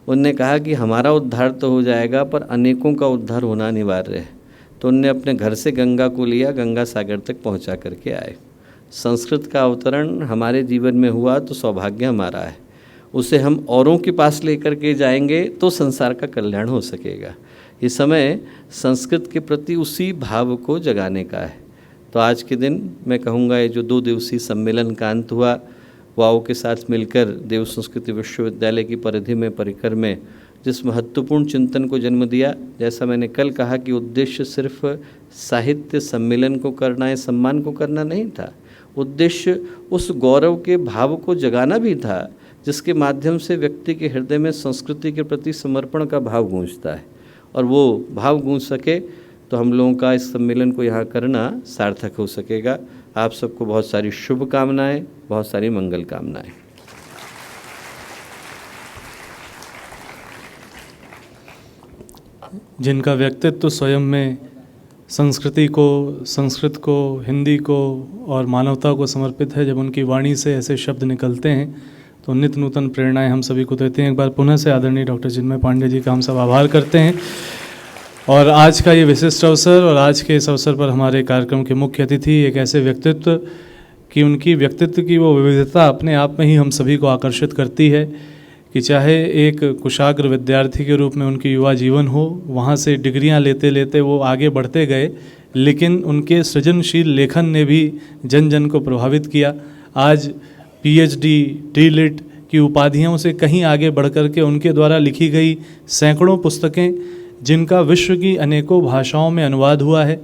उनने कहा कि हमारा उद्धार तो हो जाएगा पर अनेकों का उद्धार होना अनिवार्य है। तो उनने अपने घर से गंगा को लिया, गंगा सागर तक पहुंचा करके आए। संस्कृत का अवतरण हमारे जीवन में हुआ तो सौभाग्य हमारा है। उसे हम औरों के पास लेकर के जाएंगे तो संसार का कल्याण हो सकेगा। ये समय संस्कृत के प्रति उसी भाव को जगाने का है। तो आज के दिन मैं कहूँगा ये जो 2 दिवसीय सम्मेलन का अंत हुआ, वाओ के साथ मिलकर देव संस्कृति विश्वविद्यालय की परिधि में, परिकर में जिस महत्वपूर्ण चिंतन को जन्म दिया, जैसा मैंने कल कहा कि उद्देश्य सिर्फ साहित्य सम्मेलन को करना है, सम्मान को करना नहीं था। उद्देश्य उस गौरव के भाव को जगाना भी था जिसके माध्यम से व्यक्ति के हृदय में संस्कृति के प्रति समर्पण का भाव गूंजता है। और वो भाव गूंज सके तो हम लोगों का इस सम्मेलन को यहाँ करना सार्थक हो सकेगा। आप सबको बहुत सारी शुभकामनाएं, बहुत सारी मंगल कामनाएं। जिनका व्यक्तित्व स्वयं में संस्कृति को, संस्कृत को, हिंदी को और मानवता को समर्पित है, जब उनकी वाणी से ऐसे शब्द निकलते हैं तो नित्य नूतन प्रेरणाएं हम सभी को देते हैं। एक बार पुनः से आदरणीय डॉक्टर चिन्मय पांडे जी का हम सब आभार करते हैं। और आज का ये विशिष्ट अवसर, और आज के इस अवसर पर हमारे कार्यक्रम के मुख्य अतिथि एक ऐसे व्यक्तित्व कि उनकी व्यक्तित्व की वो विविधता अपने आप में ही हम सभी को आकर्षित करती है कि चाहे एक कुशाग्र विद्यार्थी के रूप में उनकी युवा जीवन हो, वहाँ से डिग्रियाँ लेते लेते वो आगे बढ़ते गए, लेकिन उनके सृजनशील लेखन ने भी जन जन को प्रभावित किया। आज PhD, D.Litt की उपाधियों से कहीं आगे बढ़ कर के उनके द्वारा लिखी गई सैकड़ों पुस्तकें, जिनका विश्व की अनेकों भाषाओं में अनुवाद हुआ है,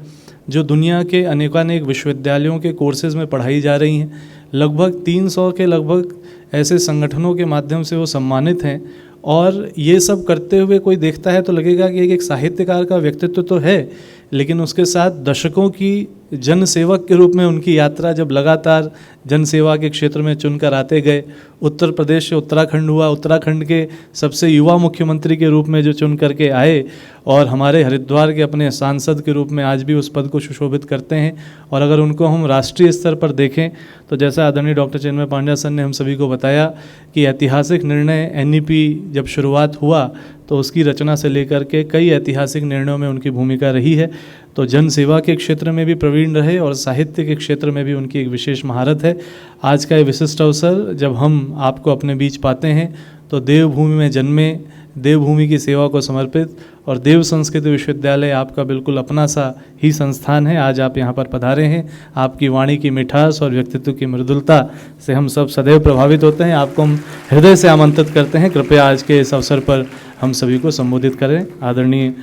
जो दुनिया के अनेकानेक विश्वविद्यालयों के कोर्सेज़ में पढ़ाई जा रही हैं। लगभग 300 के लगभग ऐसे संगठनों के माध्यम से वो सम्मानित हैं। और ये सब करते हुए कोई देखता है तो लगेगा कि एक साहित्यकार का व्यक्तित्व तो है, लेकिन उसके साथ दशकों की जन सेवक के रूप में उनकी यात्रा, जब लगातार जन सेवा के क्षेत्र में चुनकर आते गए, उत्तर प्रदेश से उत्तराखंड हुआ, उत्तराखंड के सबसे युवा मुख्यमंत्री के रूप में जो चुन करके आए और हमारे हरिद्वार के अपने सांसद के रूप में आज भी उस पद को सुशोभित करते हैं। और अगर उनको हम राष्ट्रीय स्तर पर देखें तो जैसा आदरणीय डॉक्टर चिन्मय पांड्या सर ने हम सभी को बताया कि ऐतिहासिक निर्णय NEP जब शुरुआत हुआ तो उसकी रचना से लेकर के कई ऐतिहासिक निर्णयों में उनकी भूमिका रही है। तो जन सेवा के क्षेत्र में भी प्रवीण रहे और साहित्य के क्षेत्र में भी उनकी एक विशेष महारत है। आज का ये विशिष्ट अवसर जब हम आपको अपने बीच पाते हैं तो देवभूमि में जन्मे, देवभूमि की सेवा को समर्पित और देव संस्कृत विश्वविद्यालय आपका बिल्कुल अपना सा ही संस्थान है। आज आप यहाँ पर पधारे हैं। आपकी वाणी की मिठास और व्यक्तित्व की मृदुलता से हम सब सदैव प्रभावित होते हैं। आपको हम हृदय से आमंत्रित करते हैं, कृपया आज के इस अवसर पर हम सभी को संबोधित करें। आदरणीय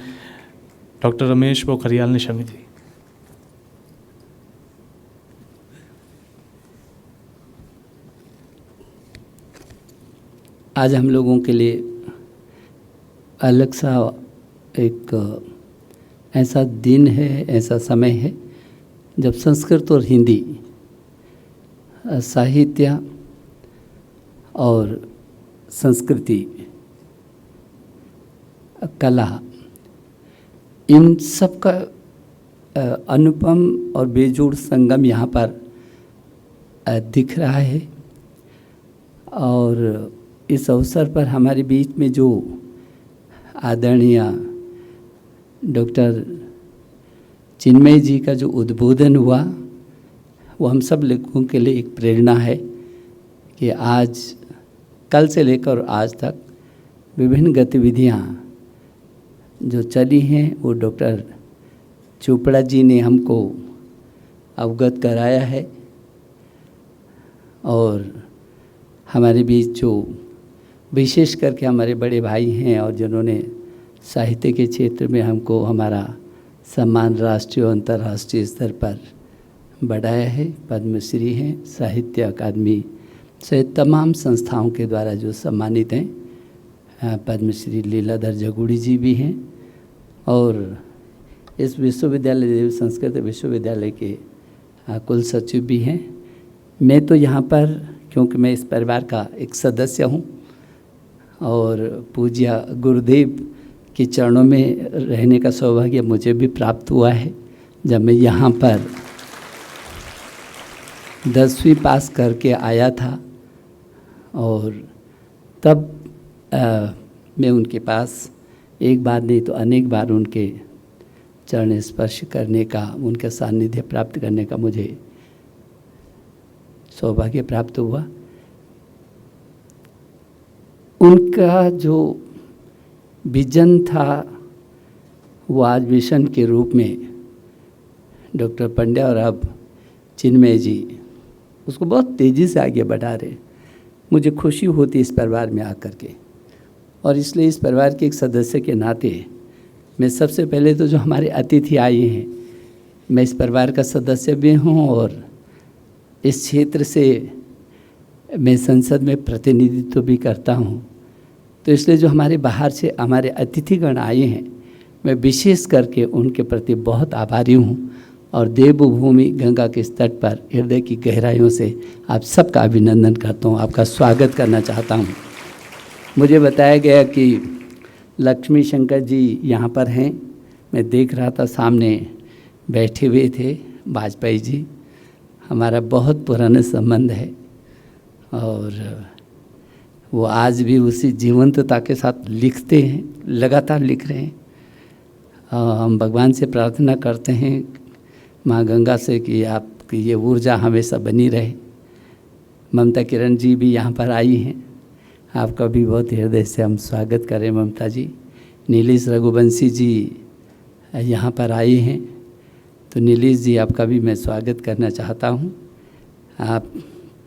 डॉक्टर रमेश पोखरियाल निशंक जी। आज हम लोगों के लिए अलग सा एक ऐसा दिन है, ऐसा समय है जब संस्कृत और हिंदी साहित्य और संस्कृति, कला, इन सब का अनुपम और बेजोड़ संगम यहाँ पर दिख रहा है। और इस अवसर पर हमारे बीच में जो आदरणीय डॉक्टर चिन्मय जी का जो उद्बोधन हुआ वो हम सब लोगों के लिए एक प्रेरणा है कि आज कल से लेकर आज तक विभिन्न गतिविधियाँ जो चली हैं वो डॉक्टर चोपड़ा जी ने हमको अवगत कराया है। और हमारे बीच जो विशेष करके हमारे बड़े भाई हैं और जिन्होंने साहित्य के क्षेत्र में हमको हमारा सम्मान राष्ट्रीय और अंतर्राष्ट्रीय स्तर पर बढ़ाया है, पद्मश्री हैं, साहित्य अकादमी से तमाम संस्थाओं के द्वारा जो सम्मानित हैं, पद्मश्री लीलाधर जगुड़ी जी भी हैं और इस विश्वविद्यालय देव संस्कृत विश्वविद्यालय के कुल सचिव भी हैं। मैं तो यहाँ पर क्योंकि मैं इस परिवार का एक सदस्य हूँ और पूज्य गुरुदेव के चरणों में रहने का सौभाग्य मुझे भी प्राप्त हुआ है। जब मैं यहाँ पर 10वीं पास करके आया था और तब मैं उनके पास एक बार नहीं तो अनेक बार उनके चरण स्पर्श करने का, उनका सानिध्य प्राप्त करने का मुझे सौभाग्य प्राप्त हुआ। उनका जो विजन था वो आज मिशन के रूप में डॉक्टर पांड्या और अब चिन्मय जी उसको बहुत तेज़ी से आगे बढ़ा रहे। मुझे खुशी होती इस परिवार में आकर के और इसलिए इस परिवार के एक सदस्य के नाते मैं सबसे पहले तो जो हमारे अतिथि आए हैं, मैं इस परिवार का सदस्य भी हूँ और इस क्षेत्र से मैं संसद में प्रतिनिधित्व भी करता हूँ। तो इसलिए जो हमारे बाहर से हमारे अतिथिगण आए हैं, मैं विशेष करके उनके प्रति बहुत आभारी हूँ और देवभूमि गंगा के तट पर हृदय की गहराइयों से आप सबका अभिनंदन करता हूँ, आपका स्वागत करना चाहता हूँ। मुझे बताया गया कि लक्ष्मी शंकर जी यहाँ पर हैं। मैं देख रहा था सामने बैठे हुए थे वाजपेयी जी। हमारा बहुत पुराना संबंध है और वो आज भी उसी जीवंतता के साथ लिखते हैं, लगातार लिख रहे हैं। हम भगवान से प्रार्थना करते हैं माँ गंगा से कि आपकी ये ऊर्जा हमेशा बनी रहे। ममता किरण जी भी यहाँ पर आई हैं, आपका भी बहुत हृदय से हम स्वागत करें ममता जी। नीलेश रघुवंशी जी यहाँ पर आए हैं, तो नीलेश जी आपका भी मैं स्वागत करना चाहता हूँ। आप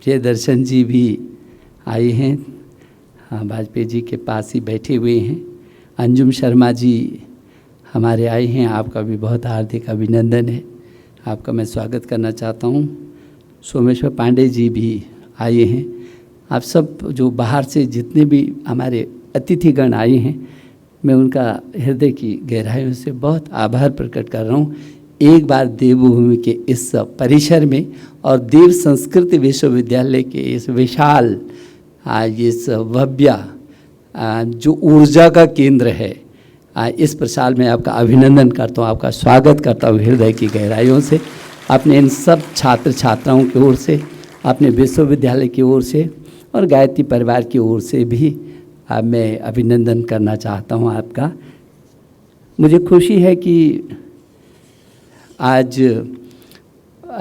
प्रियदर्शन जी भी आए हैं, हाँ, वाजपेयी जी के पास ही बैठे हुए हैं। अंजुम शर्मा जी हमारे आए हैं, आपका भी बहुत हार्दिक अभिनंदन है, आपका मैं स्वागत करना चाहता हूँ। सोमेश्वर पांडे जी भी आए हैं। आप सब जो बाहर से जितने भी हमारे अतिथिगण आए हैं, मैं उनका हृदय की गहराइयों से बहुत आभार प्रकट कर रहा हूँ। एक बार देवभूमि के इस परिसर में और देव संस्कृति विश्वविद्यालय के इस विशाल इस भव्य जो ऊर्जा का केंद्र है, इस प्रसार में आपका अभिनंदन करता हूँ, आपका स्वागत करता हूँ हृदय की गहराइयों से। अपने इन सब छात्र छात्राओं की ओर से, अपने विश्वविद्यालय की ओर से और गायत्री परिवार की ओर से भी मैं अभिनंदन करना चाहता हूँ आपका। मुझे खुशी है कि आज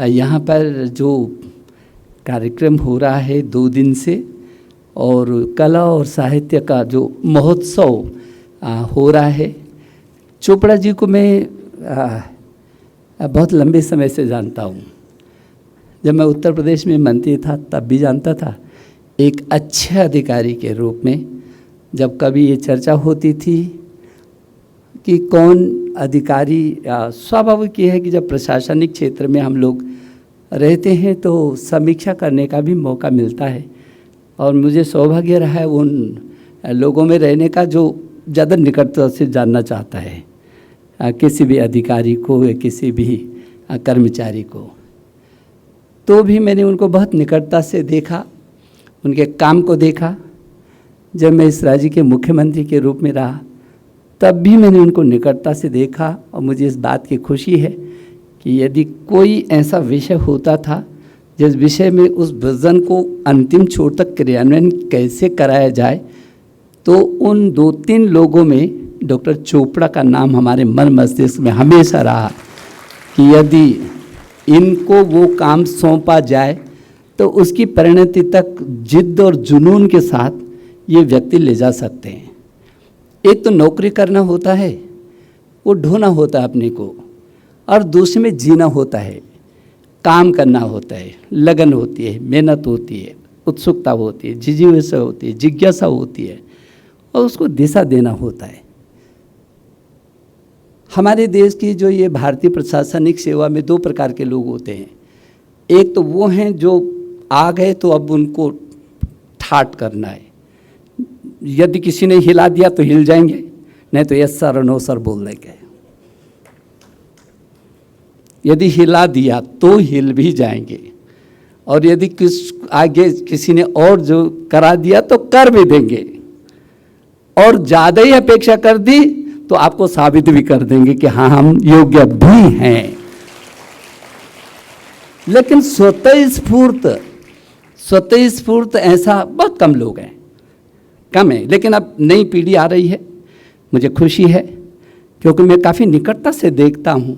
यहाँ पर जो कार्यक्रम हो रहा है 2 दिन से, और कला और साहित्य का जो महोत्सव हो रहा है। चोपड़ा जी को मैं बहुत लंबे समय से जानता हूँ। जब मैं उत्तर प्रदेश में मंत्री था तब भी जानता था। एक अच्छे अधिकारी के रूप में जब कभी ये चर्चा होती थी कि कौन अधिकारी, स्वाभाविक ये है कि जब प्रशासनिक क्षेत्र में हम लोग रहते हैं तो समीक्षा करने का भी मौका मिलता है, और मुझे सौभाग्य रहा है उन लोगों में रहने का जो ज़्यादा निकटता से जानना चाहता है किसी भी अधिकारी को या किसी भी कर्मचारी को। तो भी मैंने उनको बहुत निकटता से देखा, उनके काम को देखा। जब मैं इस राज्य के मुख्यमंत्री के रूप में रहा तब भी मैंने उनको निकटता से देखा, और मुझे इस बात की खुशी है कि यदि कोई ऐसा विषय होता था जिस विषय में उस विजन को अंतिम छोर तक क्रियान्वयन कैसे कराया जाए, तो उन 2-3 लोगों में डॉक्टर चोपड़ा का नाम हमारे मन मस्तिष्क में हमेशा रहा कि यदि इनको वो काम सौंपा जाए तो उसकी परिणति तक जिद्द और जुनून के साथ ये व्यक्ति ले जा सकते हैं। एक तो नौकरी करना होता है, वो ढोना होता है अपने को, और दूसरे में जीना होता है, काम करना होता है, लगन होती है, मेहनत होती है, उत्सुकता होती है, जिज्ञासा होती है, जिज्ञासा होती है, और उसको दिशा देना होता है। हमारे देश की जो ये भारतीय प्रशासनिक सेवा में 2 प्रकार के लोग होते हैं। एक तो वो हैं जो आ गए तो अब उनको ठाट करना है, यदि किसी ने हिला दिया तो हिल जाएंगे, नहीं तो यस सर नो सर बोल देंगे। यदि हिला दिया तो हिल भी जाएंगे, और यदि आगे किसी ने और जो करा दिया तो कर भी देंगे, और ज़्यादा ही अपेक्षा कर दी तो आपको साबित भी कर देंगे कि हाँ हम योग्य भी हैं। लेकिन स्वतः स्फूर्त ऐसा बहुत कम लोग हैं, कम है। लेकिन अब नई पीढ़ी आ रही है, मुझे खुशी है क्योंकि मैं काफ़ी निकटता से देखता हूँ,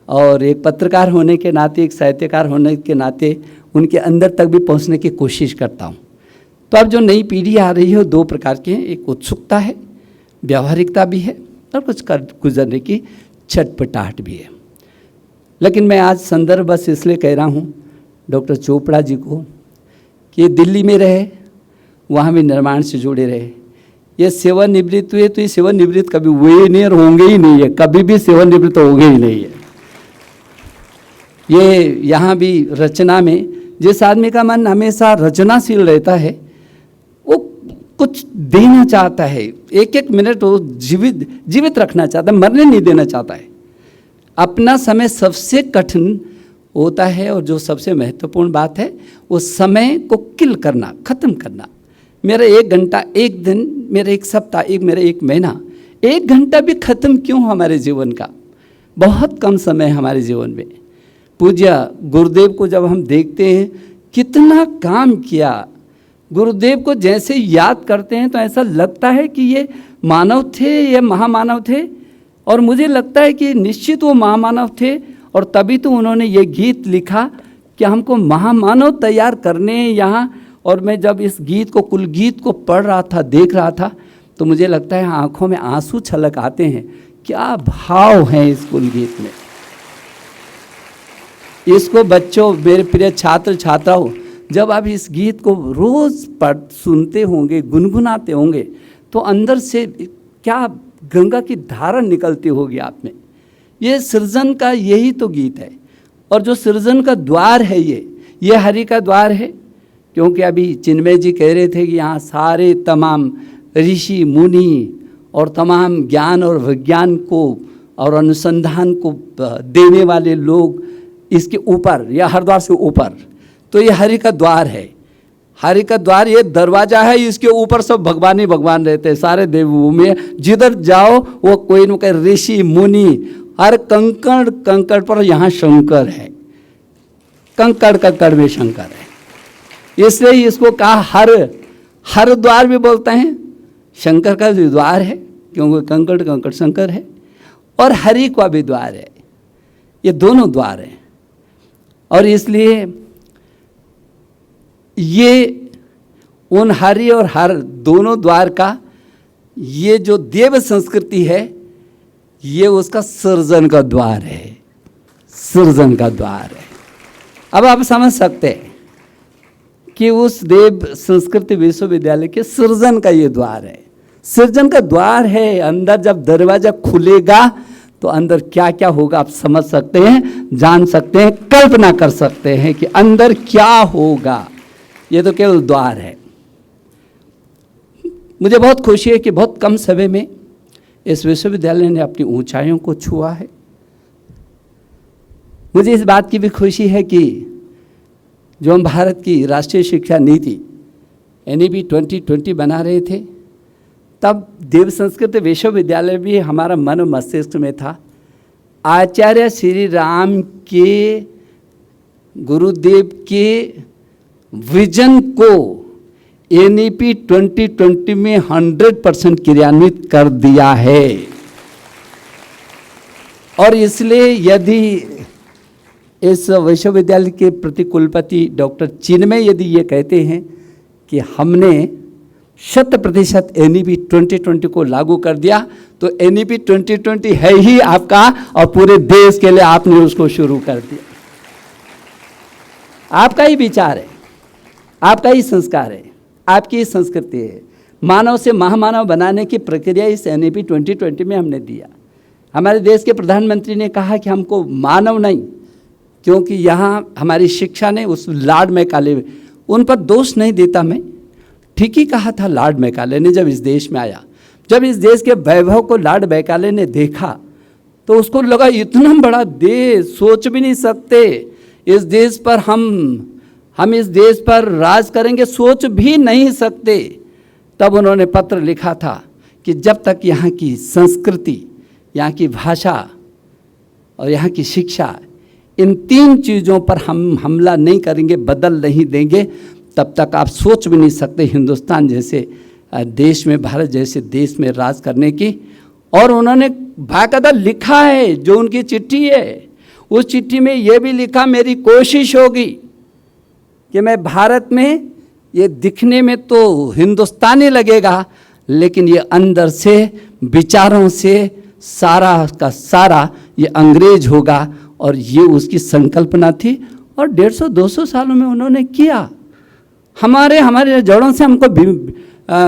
और एक पत्रकार होने के नाते, एक साहित्यकार होने के नाते उनके अंदर तक भी पहुँचने की कोशिश करता हूँ। तो अब जो नई पीढ़ी आ रही है वो 2 प्रकार की है। एक उत्सुकता है, व्यावहारिकता भी है, और कुछ कर गुजरने की छटपटाहट भी है। लेकिन मैं आज संदर्भ बस इसलिए कह रहा हूँ डॉक्टर चोपड़ा जी को कि दिल्ली में रहे, वहाँ भी निर्माण से जुड़े रहे। ये सेवानिवृत्त हुए तो ये सेवानिवृत्त कभी हुए नहीं और होंगे ही नहीं है, कभी भी सेवानिवृत्त होंगे ही नहीं है। ये यहाँ भी रचना में जिस आदमी का मन हमेशा रचनाशील रहता है, वो कुछ देना चाहता है, एक मिनट वो जीवित रखना चाहता है, मरने नहीं देना चाहता है। अपना समय सबसे कठिन होता है, और जो सबसे महत्वपूर्ण बात है वो समय को किल करना, ख़त्म करना। मेरा 1 घंटा, 1 दिन, मेरा 1 सप्ताह, मेरा 1 महीना, 1 घंटा भी ख़त्म क्यों हमारे जीवन का? बहुत कम समय है हमारे जीवन में। पूज्य गुरुदेव को जब हम देखते हैं कितना काम किया, गुरुदेव को जैसे याद करते हैं तो ऐसा लगता है कि ये मानव थे, ये महामानव थे, और मुझे लगता है कि निश्चित वो महामानव थे, और तभी तो उन्होंने ये गीत लिखा कि हमको महामानव तैयार करने हैं यहाँ। और मैं जब इस गीत को, कुल गीत को पढ़ रहा था, देख रहा था, तो मुझे लगता है आँखों में आंसू छलक आते हैं। क्या भाव हैं इस कुल गीत में। इसको बच्चों, मेरे प्रिय छात्र छात्राओं, जब आप इस गीत को रोज़ सुनते होंगे, गुनगुनाते होंगे, तो अंदर से क्या गंगा की धारा निकलती होगी आप में। ये सृजन का यही तो गीत है, और जो सृजन का द्वार है ये हरि का द्वार है। क्योंकि अभी चिन्मय जी कह रहे थे कि यहाँ सारे तमाम ऋषि मुनि और तमाम ज्ञान और विज्ञान को और अनुसंधान को देने वाले लोग इसके ऊपर या हरिद्वार से ऊपर, तो ये हरि का द्वार है। हरि का द्वार ये दरवाजा है, इसके ऊपर सब भगवान ही भगवान रहते हैं। सारे देवभूमि में जिधर जाओ वो कोई न कोई ऋषि मुनि, हर कंकड़ कंकड़ पर यहाँ शंकर है, कंकड़ कंकड़ में शंकर है। इसलिए इसको कहा हर द्वार भी बोलते हैं, शंकर का भी द्वार है क्योंकि कंकड़ कंकड़ शंकर है, और हरि का भी द्वार है। ये दोनों द्वार हैं, और इसलिए ये उन हरि और हर दोनों द्वार का ये जो देव संस्कृति है, ये उसका सृजन का द्वार है, सृजन का द्वार है। अब आप समझ सकते हैं कि उस देव संस्कृति विश्वविद्यालय के सृजन का ये द्वार है, सृजन का द्वार है। अंदर जब दरवाजा खुलेगा तो अंदर क्या क्या होगा आप समझ सकते हैं, जान सकते हैं, कल्पना कर सकते हैं कि अंदर क्या होगा। ये तो केवल द्वार है। मुझे बहुत खुशी है कि बहुत कम समय में इस विश्वविद्यालय ने अपनी ऊंचाइयों को छुआ है। मुझे इस बात की भी खुशी है कि जो हम भारत की राष्ट्रीय शिक्षा नीति NEP 2020 बना रहे थे, तब देव संस्कृत विश्वविद्यालय भी हमारा मन और मस्तिष्क में था। आचार्य श्री राम के गुरुदेव के विजन को NEP 2020 में 100% क्रियान्वित कर दिया है। और इसलिए यदि इस विश्वविद्यालय के प्रतिकुलपति डॉक्टर चिन्मय यदि ये कहते हैं कि हमने 100% NEP 2020 को लागू कर दिया, तो NEP 2020 है ही आपका, और पूरे देश के लिए आपने उसको शुरू कर दिया। आपका ही विचार है, आपका ही संस्कार है, आपकी ही संस्कृति है। मानव से महामानव बनाने की प्रक्रिया इस NEP 2020 में हमने दिया। हमारे देश के प्रधानमंत्री ने कहा कि हमको मानव नहीं, क्योंकि यहाँ हमारी शिक्षा ने उस लॉर्ड मैकाले, उन पर दोष नहीं देता मैं, ठीक ही कहा था लॉर्ड मैकाले ने जब इस देश में आया। जब इस देश के वैभव को लॉर्ड मैकाले ने देखा तो उसको लगा इतना बड़ा देश, सोच भी नहीं सकते इस देश पर हम इस देश पर राज करेंगे, सोच भी नहीं सकते। तब उन्होंने पत्र लिखा था कि जब तक यहाँ की संस्कृति, यहाँ की भाषा और यहाँ की शिक्षा, इन 3 चीज़ों पर हम हमला नहीं करेंगे, बदल नहीं देंगे, तब तक आप सोच भी नहीं सकते हिंदुस्तान जैसे देश में, भारत जैसे देश में राज करने की। और उन्होंने बाकायदा लिखा है, जो उनकी चिट्ठी है, उस चिट्ठी में ये भी लिखा, मेरी कोशिश होगी कि मैं भारत में, ये दिखने में तो हिंदुस्तानी लगेगा, लेकिन ये अंदर से विचारों से सारा का सारा ये अंग्रेज होगा। और ये उसकी संकल्पना थी, और 150-200 सालों में उन्होंने किया। हमारे जड़ों से हमको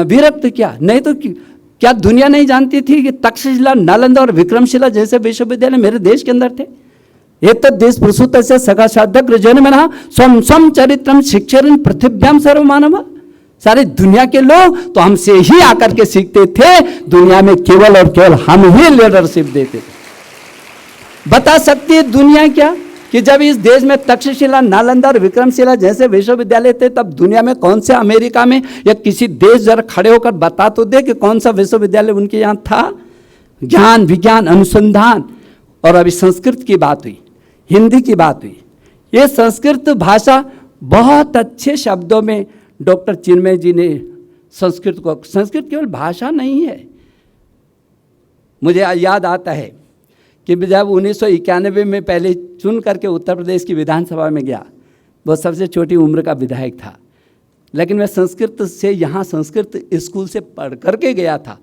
विरक्त किया। नहीं तो क्या दुनिया नहीं जानती थी कि तक्षशिला, नालंदा और विक्रमशिला जैसे विश्वविद्यालय मेरे देश के अंदर थे। एक तो देश प्रसूत से सकाशादग्र जन्मना स्वम स्वम चरित्रम शिक्षरन पृथिव्याम सर्वमानव। सारी दुनिया के लोग तो हमसे ही आकर के सीखते थे। दुनिया में केवल और केवल हम ही लीडरशिप देते थे। बता सकती है दुनिया क्या कि जब इस देश में तक्षशिला, नालंदा और विक्रमशिला जैसे विश्वविद्यालय थे, तब दुनिया में कौन से, अमेरिका में या किसी देश जरा खड़े होकर बता तो दे कि कौन सा विश्वविद्यालय उनके यहाँ था। ज्ञान, विज्ञान, अनुसंधान। और अभी संस्कृत की बात हुई, हिंदी की बात हुई। ये संस्कृत भाषा बहुत अच्छे शब्दों में डॉक्टर चिन्मय जी ने संस्कृत को, संस्कृत केवल भाषा नहीं है। मुझे याद आता है कि जब 1991 में पहले चुन करके उत्तर प्रदेश की विधानसभा में गया, वो सबसे छोटी उम्र का विधायक था, लेकिन मैं संस्कृत से यहाँ संस्कृत स्कूल से पढ़ करके गया था,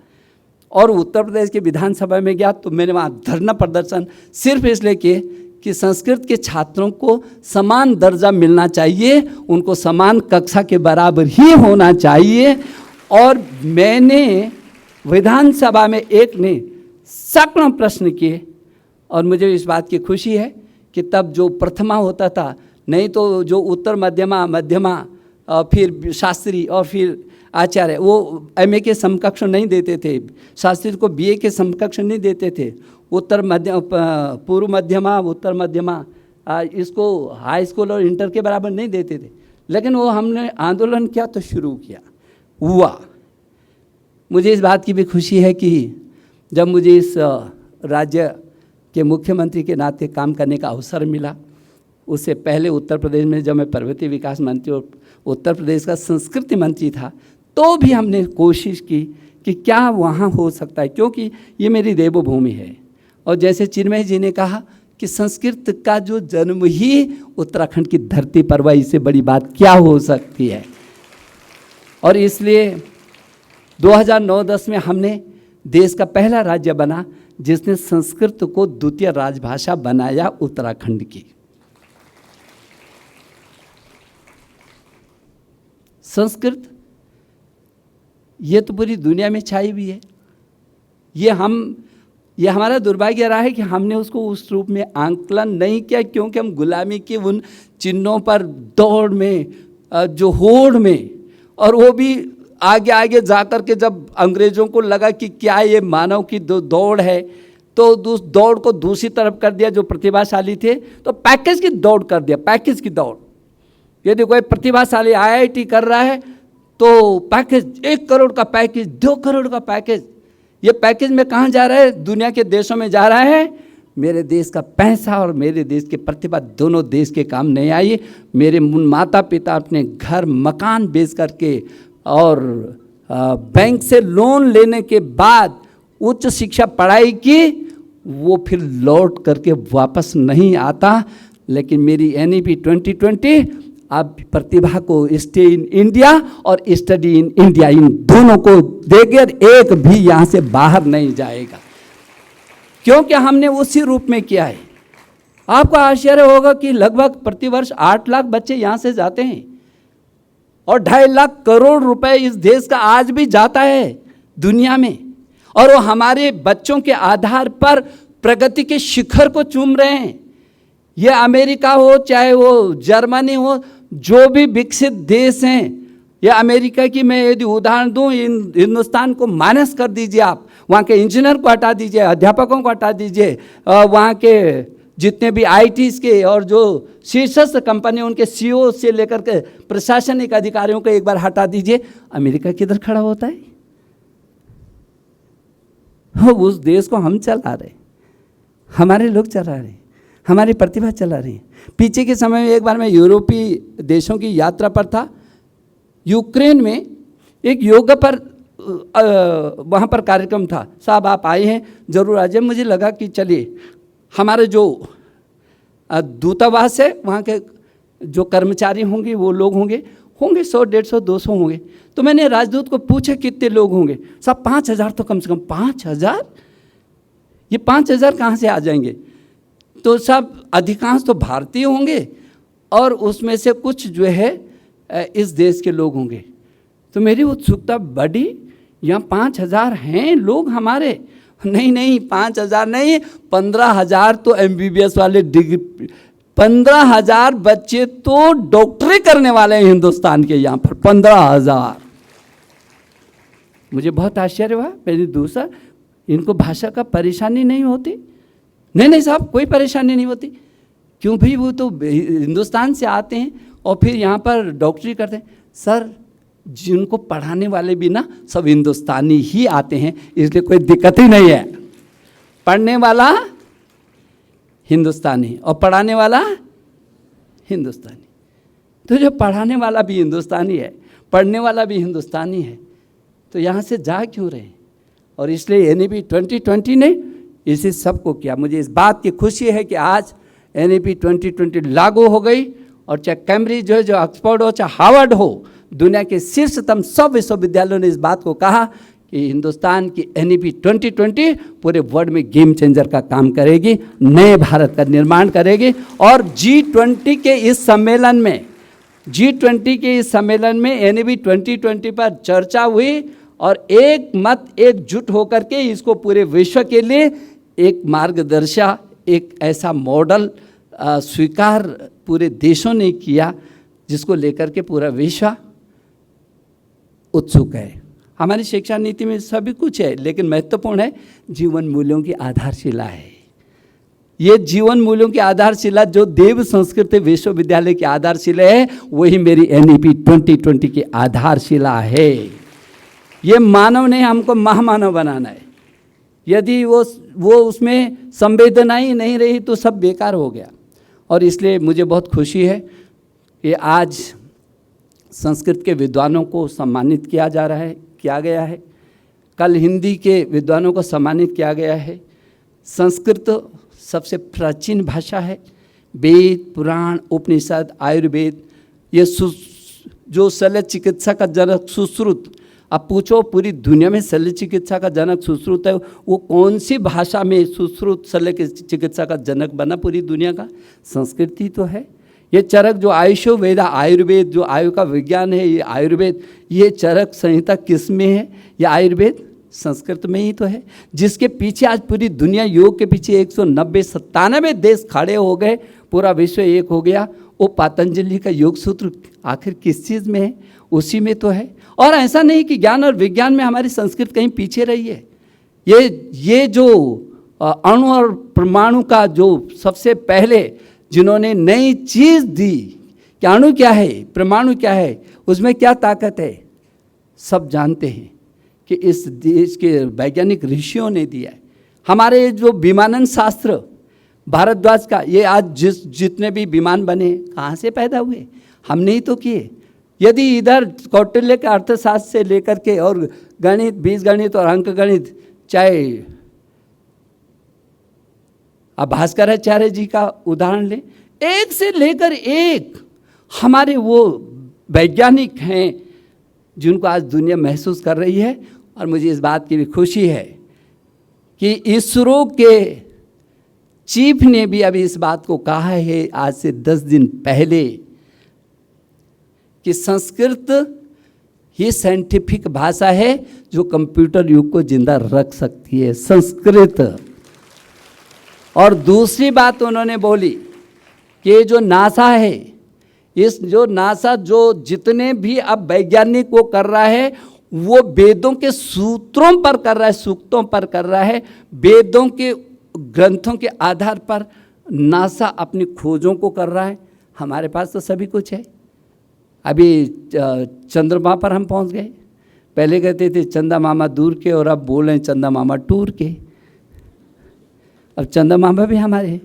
और उत्तर प्रदेश की विधानसभा में गया तो मैंने वहाँ धरना प्रदर्शन सिर्फ इसलिए किए कि संस्कृत के छात्रों को समान दर्जा मिलना चाहिए, उनको समान कक्षा के बराबर ही होना चाहिए। और मैंने विधानसभा में एक ने सैकड़ों प्रश्न किए और मुझे इस बात की खुशी है कि तब जो प्रथमा होता था, नहीं तो जो उत्तर मध्यमा, मध्यमा और फिर शास्त्री और फिर आचार्य, वो एमए के समकक्ष नहीं देते थे, शास्त्री को बीए के समकक्ष नहीं देते थे, उत्तर मध्य पूर्व मध्यमा, उत्तर मध्यमा इसको हाई स्कूल और इंटर के बराबर नहीं देते थे। लेकिन वो हमने आंदोलन किया तो शुरू किया, हुआ। मुझे इस बात की भी खुशी है कि जब मुझे इस राज्य के मुख्यमंत्री के नाते काम करने का अवसर मिला, उससे पहले उत्तर प्रदेश में जब मैं पर्वतीय विकास मंत्री और उत्तर प्रदेश का संस्कृति मंत्री था, तो भी हमने कोशिश की कि क्या वहाँ हो सकता है, क्योंकि ये मेरी देवभूमि है। और जैसे चिन्मय जी ने कहा कि संस्कृत का जो जन्म ही उत्तराखंड की धरती पर हुआ, इससे बड़ी बात क्या हो सकती है। और इसलिए 2009-10 में हमने देश का पहला राज्य बना जिसने संस्कृत को द्वितीय राजभाषा बनाया उत्तराखंड की। संस्कृत ये तो पूरी दुनिया में छाई हुई है। ये हमारा दुर्भाग्य रहा है कि हमने उसको उस रूप में आंकलन नहीं किया, क्योंकि हम गुलामी के उन चिन्हों पर दौड़ में, जो होड़ में, और वो भी आगे आगे जाकर के जब अंग्रेज़ों को लगा कि क्या ये मानव की दौड़ है, तो उस दौड़ को दूसरी तरफ कर दिया। जो प्रतिभाशाली थे तो पैकेज की दौड़ कर दिया, पैकेज की दौड़। यदि कोई प्रतिभाशाली IIT कर रहा है तो पैकेज 1 करोड़ का पैकेज, 2 करोड़ का पैकेज। ये पैकेज में कहाँ जा रहा है? दुनिया के देशों में जा रहा है। मेरे देश का पैसा और मेरे देश की प्रतिभा दोनों देश के काम नहीं आई। मेरे माता पिता अपने घर मकान बेच करके और बैंक से लोन लेने के बाद उच्च शिक्षा पढ़ाई की, वो फिर लौट करके वापस नहीं आता। लेकिन मेरी NEP 2020 आप प्रतिभा को स्टे इन इंडिया और स्टडी इन इंडिया, इन दोनों को देकर एक भी यहाँ से बाहर नहीं जाएगा, क्योंकि हमने उसी रूप में किया है। आपको आश्चर्य होगा कि लगभग प्रतिवर्ष 8 लाख बच्चे यहाँ से जाते हैं और 2.5 लाख करोड़ रुपए इस देश का आज भी जाता है दुनिया में, और वो हमारे बच्चों के आधार पर प्रगति के शिखर को चूम रहे हैं। ये अमेरिका हो चाहे वो जर्मनी हो, जो भी विकसित देश हैं, ये अमेरिका की मैं यदि उदाहरण दूं, हिंदुस्तान को माइनस कर दीजिए आप, वहाँ के इंजीनियर को हटा दीजिए, अध्यापकों को हटा दीजिए, वहाँ के जितने भी ITs के और जो शीर्षस्थ कंपनी उनके CEO से लेकर के प्रशासनिक अधिकारियों को एक बार हटा दीजिए, अमेरिका किधर खड़ा होता है? उस देश को हम चला रहे, हमारे लोग चला रहे, हमारी प्रतिभा चला रही है। पीछे के समय में एक बार मैं यूरोपीय देशों की यात्रा पर था, यूक्रेन में एक योग पर वहाँ पर कार्यक्रम था। साहब आप आए हैं, जरूर आ जाए। मुझे लगा कि चलिए, हमारे जो दूतावास है वहाँ के जो कर्मचारी होंगे वो लोग होंगे 100, 150, 200 होंगे। तो मैंने राजदूत को पूछा कितने लोग होंगे? साहब 5000 तो कम से कम। 5000? ये 5000 कहाँ से आ जाएंगे? तो सब अधिकांश तो भारतीय होंगे और उसमें से कुछ जो है इस देश के लोग होंगे। तो मेरी उत्सुकता बढ़ी, यहाँ 5000 हैं लोग हमारे? नहीं 5000 नहीं, 15,000 तो MBBS वाले डिग्री, 15,000 बच्चे तो डॉक्टरी करने वाले हैं हिंदुस्तान के यहाँ पर, 15,000। मुझे बहुत आश्चर्य हुआ। मैंने दूसरा, इनको भाषा का परेशानी नहीं होती? नहीं साहब, कोई परेशानी नहीं होती। क्यों भाई, वो तो हिंदुस्तान से आते हैं और फिर यहाँ पर डॉक्टरी करते हैं। सर, जिनको पढ़ाने वाले भी ना सब हिंदुस्तानी ही आते हैं, इसलिए कोई दिक्कत ही नहीं है। पढ़ने वाला हिंदुस्तानी और पढ़ाने वाला हिंदुस्तानी। तो जो पढ़ाने वाला भी हिंदुस्तानी है, पढ़ने वाला भी हिंदुस्तानी है, तो यहाँ से जा क्यों रहे? और इसलिए NEP 2020 ने इसी सब को किया। मुझे इस बात की खुशी है कि आज NEP 2020 लागू हो गई, और चाहे कैम्ब्रिज जो ऑक्सफोर्ड हो, चाहे हार्वर्ड हो, दुनिया के शीर्षतम सब विश्वविद्यालयों ने इस बात को कहा कि हिंदुस्तान की NEP 2020 पूरे वर्ल्ड में गेम चेंजर का काम करेगी, नए भारत का निर्माण करेगी। और G20 के इस सम्मेलन में NEP 2020 पर चर्चा हुई और एक मत एकजुट होकर के इसको पूरे विश्व के लिए एक मार्गदर्शा, एक ऐसा मॉडल स्वीकार पूरे देशों ने किया जिसको लेकर के पूरा विश्व उत्सुक है। हमारी शिक्षा नीति में सभी कुछ है, लेकिन महत्वपूर्ण है जीवन मूल्यों की आधारशिला है। ये जीवन मूल्यों की आधारशिला जो देव संस्कृति विश्वविद्यालय की आधारशिला है, वही मेरी NEP 2020 की आधारशिला है। ये मानव ने हमको महामानव बनाना है। यदि वो उसमें संवेदना ही नहीं रही तो सब बेकार हो गया। और इसलिए मुझे बहुत खुशी है कि आज संस्कृत के विद्वानों को सम्मानित किया गया है। कल हिंदी के विद्वानों को सम्मानित किया गया है। संस्कृत सबसे प्राचीन भाषा है। वेद, पुराण, उपनिषद, आयुर्वेद, ये जो शल्य चिकित्सा का जनक सुश्रुत, अब पूछो पूरी दुनिया में शल्य चिकित्सा का जनक सुश्रुत है, वो कौन सी भाषा में सुश्रुत शल्य चिकित्सा का जनक बना पूरी दुनिया का? संस्कृत ही तो है। ये चरक जो आयुषो वेदा, आयुर्वेद जो आयु का विज्ञान है, ये आयुर्वेद, ये चरक संहिता किस में है? ये आयुर्वेद संस्कृत में ही तो है, जिसके पीछे आज पूरी दुनिया, योग के पीछे 190-97 देश खड़े हो गए, पूरा विश्व एक हो गया। वो पतंजलि का योग सूत्र आखिर किस चीज़ में है? उसी में तो है। और ऐसा नहीं कि ज्ञान और विज्ञान में हमारी संस्कृत कहीं पीछे रही है। ये जो अणु और परमाणु का जो सबसे पहले जिन्होंने नई चीज़ दी कि अणु क्या है, परमाणु क्या है, उसमें क्या ताकत है, सब जानते हैं कि इस देश के वैज्ञानिक ऋषियों ने दिया है। हमारे जो विमानन शास्त्र भारद्वाज का, ये आज जितने भी विमान बने कहाँ से पैदा हुए? हमने ही तो किए। यदि इधर कौटिल्य के अर्थशास्त्र से लेकर के और गणित, बीजगणित और अंक गणित, चाहे अब भास्कराचार्य जी का उदाहरण लें, एक से लेकर एक हमारे वो वैज्ञानिक हैं जिनको आज दुनिया महसूस कर रही है। और मुझे इस बात की भी खुशी है कि इसरो के चीफ ने भी अभी इस बात को कहा है आज से 10 दिन पहले कि संस्कृत ही साइंटिफिक भाषा है जो कंप्यूटर युग को जिंदा रख सकती है, संस्कृत। और दूसरी बात उन्होंने बोली कि जो नासा है, इस जो नासा जो जितने भी अब वैज्ञानिक वो कर रहा है, वो वेदों के सूत्रों पर कर रहा है, सूक्तों पर कर रहा है, वेदों के ग्रंथों के आधार पर नासा अपनी खोजों को कर रहा है। हमारे पास तो सभी कुछ है। अभी चंद्रमा पर हम पहुंच गए। पहले कहते थे चंदा मामा दूर के, और अब बोल रहे हैं चंदा मामा टूर के। अब चंदा मामा भी हमारे हैं।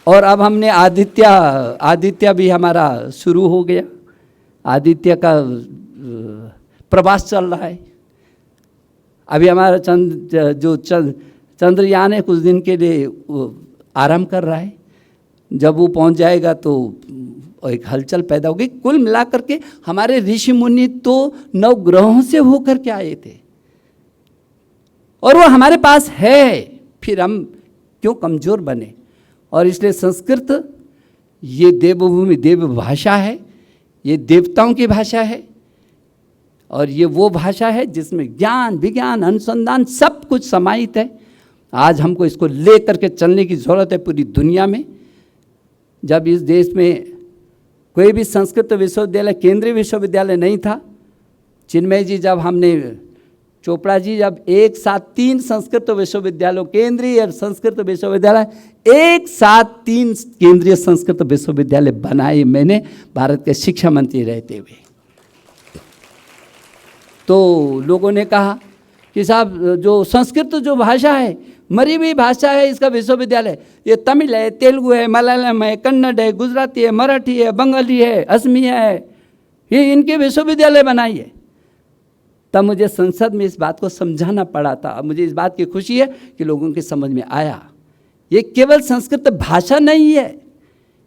और अब हमने आदित्य भी हमारा शुरू हो गया। आदित्य का प्रवास चल रहा है। अभी हमारा चंद्रयान है, कुछ दिन के लिए आराम कर रहा है। जब वो पहुंच जाएगा तो एक हलचल पैदा होगी। कुल मिलाकर के हमारे ऋषि मुनि तो 9 ग्रहों से होकर के आए थे और वो हमारे पास है, फिर हम क्यों कमज़ोर बने? और इसलिए संस्कृत ये देवभूमि, देव भाषा है, ये देवताओं की भाषा है। और ये वो भाषा है जिसमें ज्ञान, विज्ञान, अनुसंधान सब कुछ समाहित है। आज हमको इसको ले करके चलने की ज़रूरत है पूरी दुनिया में। जब इस देश में कोई भी संस्कृत विश्वविद्यालय, केंद्रीय विश्वविद्यालय नहीं था, चिन्मय जी जब हमने, चोपड़ा जी जब एक साथ 3 संस्कृत विश्वविद्यालयों, केंद्रीय और संस्कृत विश्वविद्यालय, एक साथ 3 केंद्रीय संस्कृत विश्वविद्यालय बनाए मैंने भारत के शिक्षा मंत्री रहते हुए। तो लोगों ने कहा कि साहब जो संस्कृत जो भाषा है, मरी हुई भाषा है, इसका विश्वविद्यालय, ये तमिल है, तेलुगु है, मलयालम है, कन्नड़ है, गुजराती है, मराठी है, बंगाली है, असमिया है, ये इनके विश्वविद्यालय बनाइए। तब मुझे संसद में इस बात को समझाना पड़ा था। अब मुझे इस बात की खुशी है कि लोगों के समझ में आया। ये केवल संस्कृत भाषा नहीं है,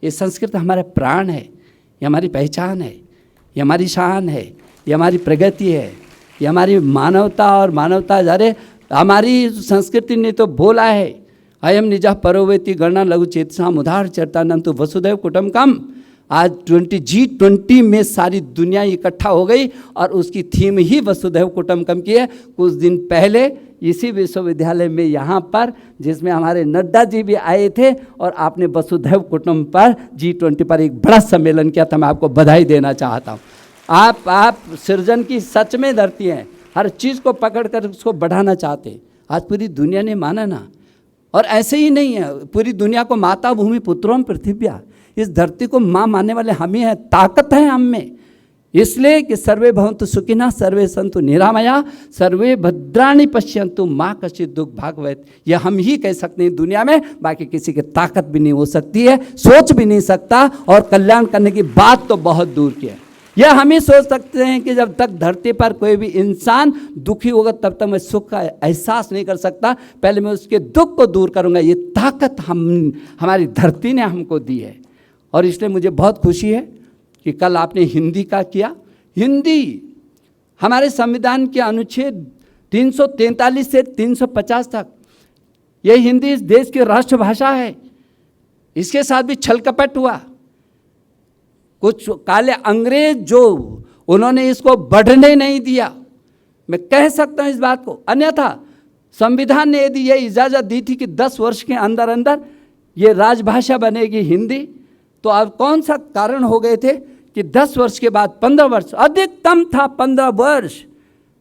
ये संस्कृत हमारा प्राण है, ये हमारी पहचान है, ये हमारी शान है, ये हमारी प्रगति है, ये हमारी मानवता और मानवता, अरे हमारी संस्कृति ने तो बोला है, अयम निजा परोवेति गणना लघु चेतसाम उदार चरतानंद तो वसुधैव कुटुम्बकम। आज G20 में सारी दुनिया इकट्ठा हो गई और उसकी थीम ही वसुधैव कुटुम्बकम की है। कुछ दिन पहले इसी विश्वविद्यालय में यहाँ पर, जिसमें हमारे नड्डा जी भी आए थे, और आपने वसुधैव कुटुम्ब पर G20 पर एक बड़ा सम्मेलन किया था। मैं आपको बधाई देना चाहता हूँ। आप सृजन की सच में धरती हैं, हर चीज़ को पकड़ कर उसको बढ़ाना चाहते हैं। आज पूरी दुनिया ने माना ना, और ऐसे ही नहीं है, पूरी दुनिया को माता भूमि पुत्रों पृथिव्या, इस धरती को माँ मानने वाले हम ही हैं। ताकत है हम में, इसलिए कि सर्वे भवन्तु सुखिनः सर्वे सन्तु निरामया सर्वे भद्राणि पश्यन्तु माँ कश्चित् दुःख भाग् भवेत्। यह हम ही कह सकते हैं दुनिया में, बाकी किसी की ताकत भी नहीं हो सकती है, सोच भी नहीं सकता, और कल्याण करने की बात तो बहुत दूर की है। यह हम ही सोच सकते हैं कि जब तक धरती पर कोई भी इंसान दुखी होगा तब तक मैं सुख का एहसास नहीं कर सकता, पहले मैं उसके दुख को दूर करूंगा। ये ताकत हमारी धरती ने हमको दी है, और इसलिए मुझे बहुत खुशी है कि कल आपने हिंदी का किया। हिंदी हमारे संविधान के अनुच्छेद 343 से 350 तक, यह हिंदी इस देश की राष्ट्रभाषा है। इसके साथ भी छल कपट हुआ, कुछ काले अंग्रेज जो उन्होंने इसको बढ़ने नहीं दिया। मैं कह सकता हूँ इस बात को, अन्यथा संविधान ने यदि ये इजाज़त दी थी कि 10 वर्ष के अंदर अंदर ये राजभाषा बनेगी हिंदी, तो अब कौन सा कारण हो गए थे कि 10 वर्ष के बाद 15 वर्ष, अधिकतम था 15 वर्ष।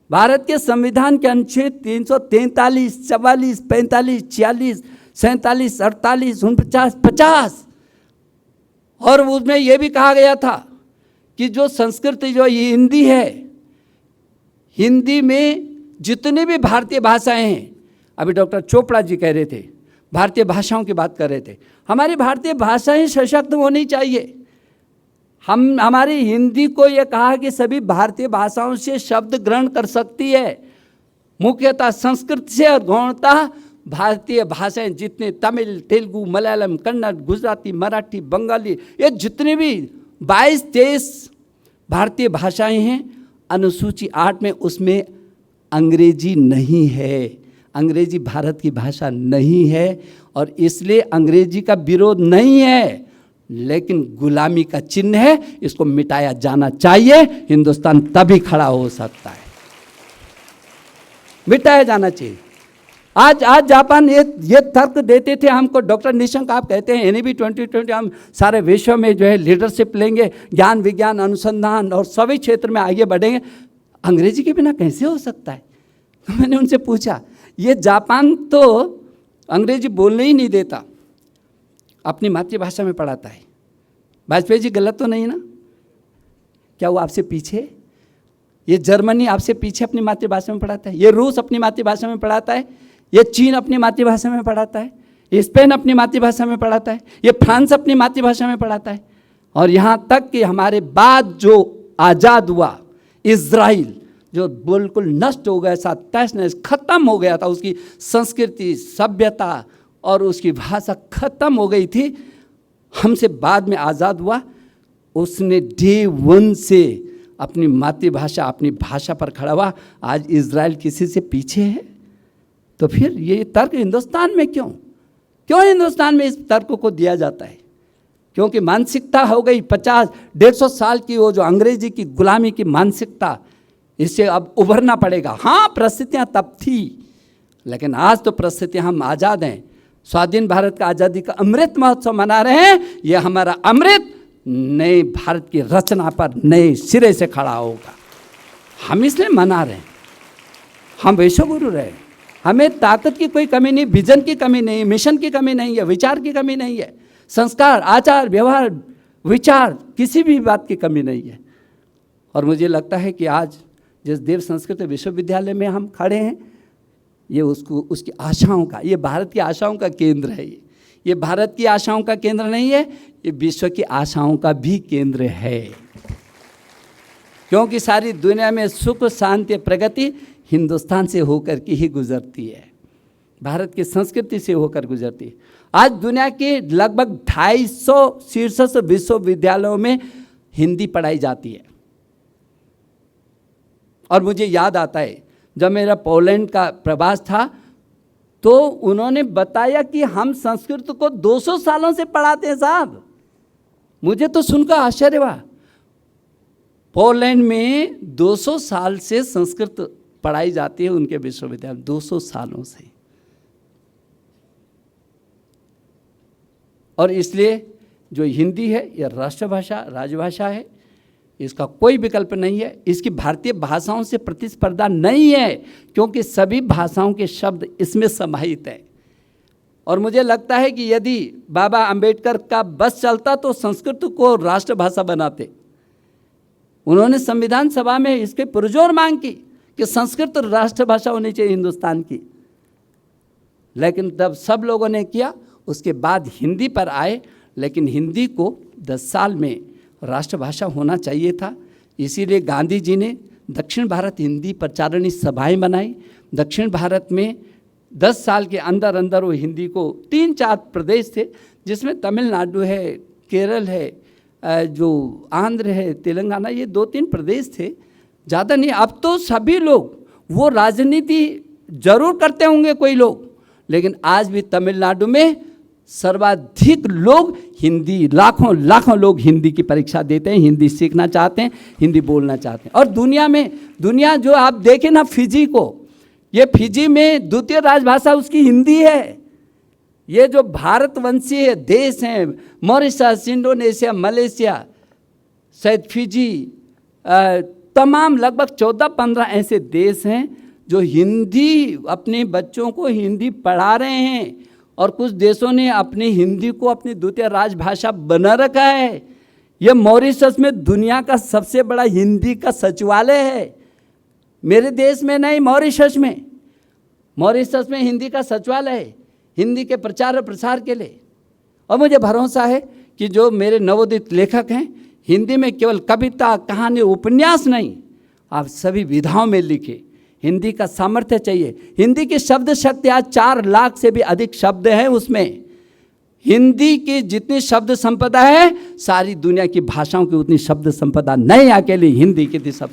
भारत के संविधान के अनुच्छेद 343, 44, 45, 46, 47, 48, 49, 50, और उसमें यह भी कहा गया था कि जो संस्कृति जो हिंदी है, हिंदी में जितनी भी भारतीय भाषाएं हैं, अभी डॉक्टर चोपड़ा जी कह रहे थे, भारतीय भाषाओं की बात कर रहे थे, हमारी भारतीय भाषाएं सशक्त होनी चाहिए। हमारी हिंदी को यह कहा कि सभी भारतीय भाषाओं से शब्द ग्रहण कर सकती है, मुख्यतः संस्कृत से, और गौणतः भारतीय भाषाएं जितने तमिल, तेलुगु, मलयालम, कन्नड़, गुजराती, मराठी, बंगाली, ये जितने भी 22-23 भारतीय भाषाएं हैं, अनुसूची 8 में उसमें अंग्रेजी नहीं है। अंग्रेजी भारत की भाषा नहीं है, और इसलिए अंग्रेजी का विरोध नहीं है, लेकिन गुलामी का चिन्ह है, इसको मिटाया जाना चाहिए। हिंदुस्तान तभी खड़ा हो सकता है, मिटाया जाना चाहिए। आज जापान ये तर्क देते थे हमको, डॉक्टर निशंक आप कहते हैं NEP 2020 हम सारे विश्व में जो है लीडरशिप लेंगे, ज्ञान विज्ञान अनुसंधान और सभी क्षेत्र में आगे बढ़ेंगे। अंग्रेजी के बिना कैसे हो सकता है? तो मैंने उनसे पूछा, ये जापान तो अंग्रेजी बोलने ही नहीं देता, अपनी मातृभाषा में पढ़ाता है। वाजपेयी जी गलत तो नहीं ना? क्या वो आपसे पीछे? ये जर्मनी आपसे पीछे अपनी मातृभाषा में पढ़ाता है, ये रूस अपनी मातृभाषा में पढ़ाता है, ये चीन अपनी मातृभाषा में पढ़ाता है, ये स्पेन अपनी मातृभाषा में पढ़ाता है, ये फ्रांस अपनी मातृभाषा में पढ़ाता है, और यहाँ तक कि हमारे बाद जो आज़ाद हुआ इज़राइल, जो बिल्कुल नष्ट हो गया था, तहस-नहस खत्म हो गया था, उसकी संस्कृति, सभ्यता और उसकी भाषा खत्म हो गई थी, हमसे बाद में आज़ाद हुआ, उसने डे 1 से अपनी मातृभाषा, अपनी भाषा पर खड़ा हुआ। आज इज़राइल किसी से पीछे है? तो फिर ये तर्क हिंदुस्तान में क्यों हिंदुस्तान में इस तर्क को दिया जाता है? क्योंकि मानसिकता हो गई 50-150 साल की, वो जो अंग्रेजी की गुलामी की मानसिकता, इससे अब उभरना पड़ेगा। हाँ, परिस्थितियाँ तब थी, लेकिन आज तो परिस्थितियाँ, हम आज़ाद हैं, स्वाधीन भारत का आज़ादी का अमृत महोत्सव मना रहे हैं। यह हमारा अमृत नए भारत की रचना पर नए सिरे से खड़ा होगा। हम इसलिए मना रहे हैं, हम विश्वगुरु रहे, हमें ताकत की कोई कमी नहीं, विजन की कमी नहीं, मिशन की कमी नहीं है, विचार की कमी नहीं है, संस्कार, आचार, व्यवहार, विचार, किसी भी बात की कमी नहीं है। और मुझे लगता है कि आज जिस देव संस्कृत विश्वविद्यालय में हम खड़े हैं, ये उसकी आशाओं का, ये भारत की आशाओं का केंद्र है। ये भारत की आशाओं का केंद्र नहीं है, ये विश्व की आशाओं का भी केंद्र है, क्योंकि सारी दुनिया में सुख, शांति, प्रगति हिंदुस्तान से होकर के ही गुजरती है, भारत की संस्कृति से होकर गुजरती है। आज दुनिया के लगभग 250 शीर्ष विश्वविद्यालयों में हिंदी पढ़ाई जाती है। और मुझे याद आता है जब मेरा पोलैंड का प्रवास था तो उन्होंने बताया कि हम संस्कृत को 200 सालों से पढ़ाते हैं साहब। मुझे तो सुनकर आश्चर्य हुआ, पोलैंड में 200 साल से संस्कृत पढ़ाई जाती है उनके विश्वविद्यालय, 200 सालों से। और इसलिए जो हिंदी है यह राष्ट्रभाषा, राजभाषा है, इसका कोई विकल्प नहीं है। इसकी भारतीय भाषाओं से प्रतिस्पर्धा नहीं है क्योंकि सभी भाषाओं के शब्द इसमें समाहित हैं। और मुझे लगता है कि यदि बाबा अंबेडकर का बस चलता तो संस्कृत को राष्ट्रभाषा बनाते। उन्होंने संविधान सभा में इसके पुरजोर मांग की कि संस्कृत राष्ट्रभाषा होनी चाहिए हिंदुस्तान की, लेकिन तब सब लोगों ने किया। उसके बाद हिंदी पर आए, लेकिन हिंदी को 10 साल में राष्ट्रभाषा होना चाहिए था। इसीलिए गांधी जी ने दक्षिण भारत हिंदी प्रचारणी सभाएं बनाई। दक्षिण भारत में 10 साल के अंदर अंदर वो हिंदी को 3-4 प्रदेश थे जिसमें तमिलनाडु है, केरल है, जो आंध्र है, तेलंगाना, ये 2-3 प्रदेश थे, ज़्यादा नहीं। अब तो सभी लोग वो राजनीति जरूर करते होंगे कोई लोग, लेकिन आज भी तमिलनाडु में सर्वाधिक लोग हिंदी, लाखों लोग हिंदी की परीक्षा देते हैं, हिंदी सीखना चाहते हैं, हिंदी बोलना चाहते हैं। और दुनिया जो आप देखें ना, फिजी को, ये फिजी में द्वितीय राजभाषा उसकी हिंदी है। ये जो भारतवंशीय देश हैं, मॉरिशस, इंडोनेशिया, मलेशिया, शायद फिजी, तमाम लगभग 14-15 ऐसे देश हैं जो हिंदी, अपने बच्चों को हिंदी पढ़ा रहे हैं। और कुछ देशों ने अपनी हिंदी को अपनी द्वितीय राजभाषा बना रखा है। यह मॉरिशस में दुनिया का सबसे बड़ा हिंदी का सचिवालय है। मेरे देश में नहीं, मॉरिशस में हिंदी का सचिवालय है, हिंदी के प्रचार और प्रसार के लिए। और मुझे भरोसा है कि जो मेरे नवोदित लेखक हैं, हिंदी में केवल कविता, कहानी, उपन्यास नहीं, आप सभी विधाओं में लिखे। हिंदी का सामर्थ्य चाहिए। हिंदी की शब्द शक्ति आज 4 लाख से भी अधिक शब्द हैं उसमें। हिंदी की जितनी शब्द संपदा है, सारी दुनिया की भाषाओं की उतनी शब्द संपदा नहीं, अकेली हिंदी की सब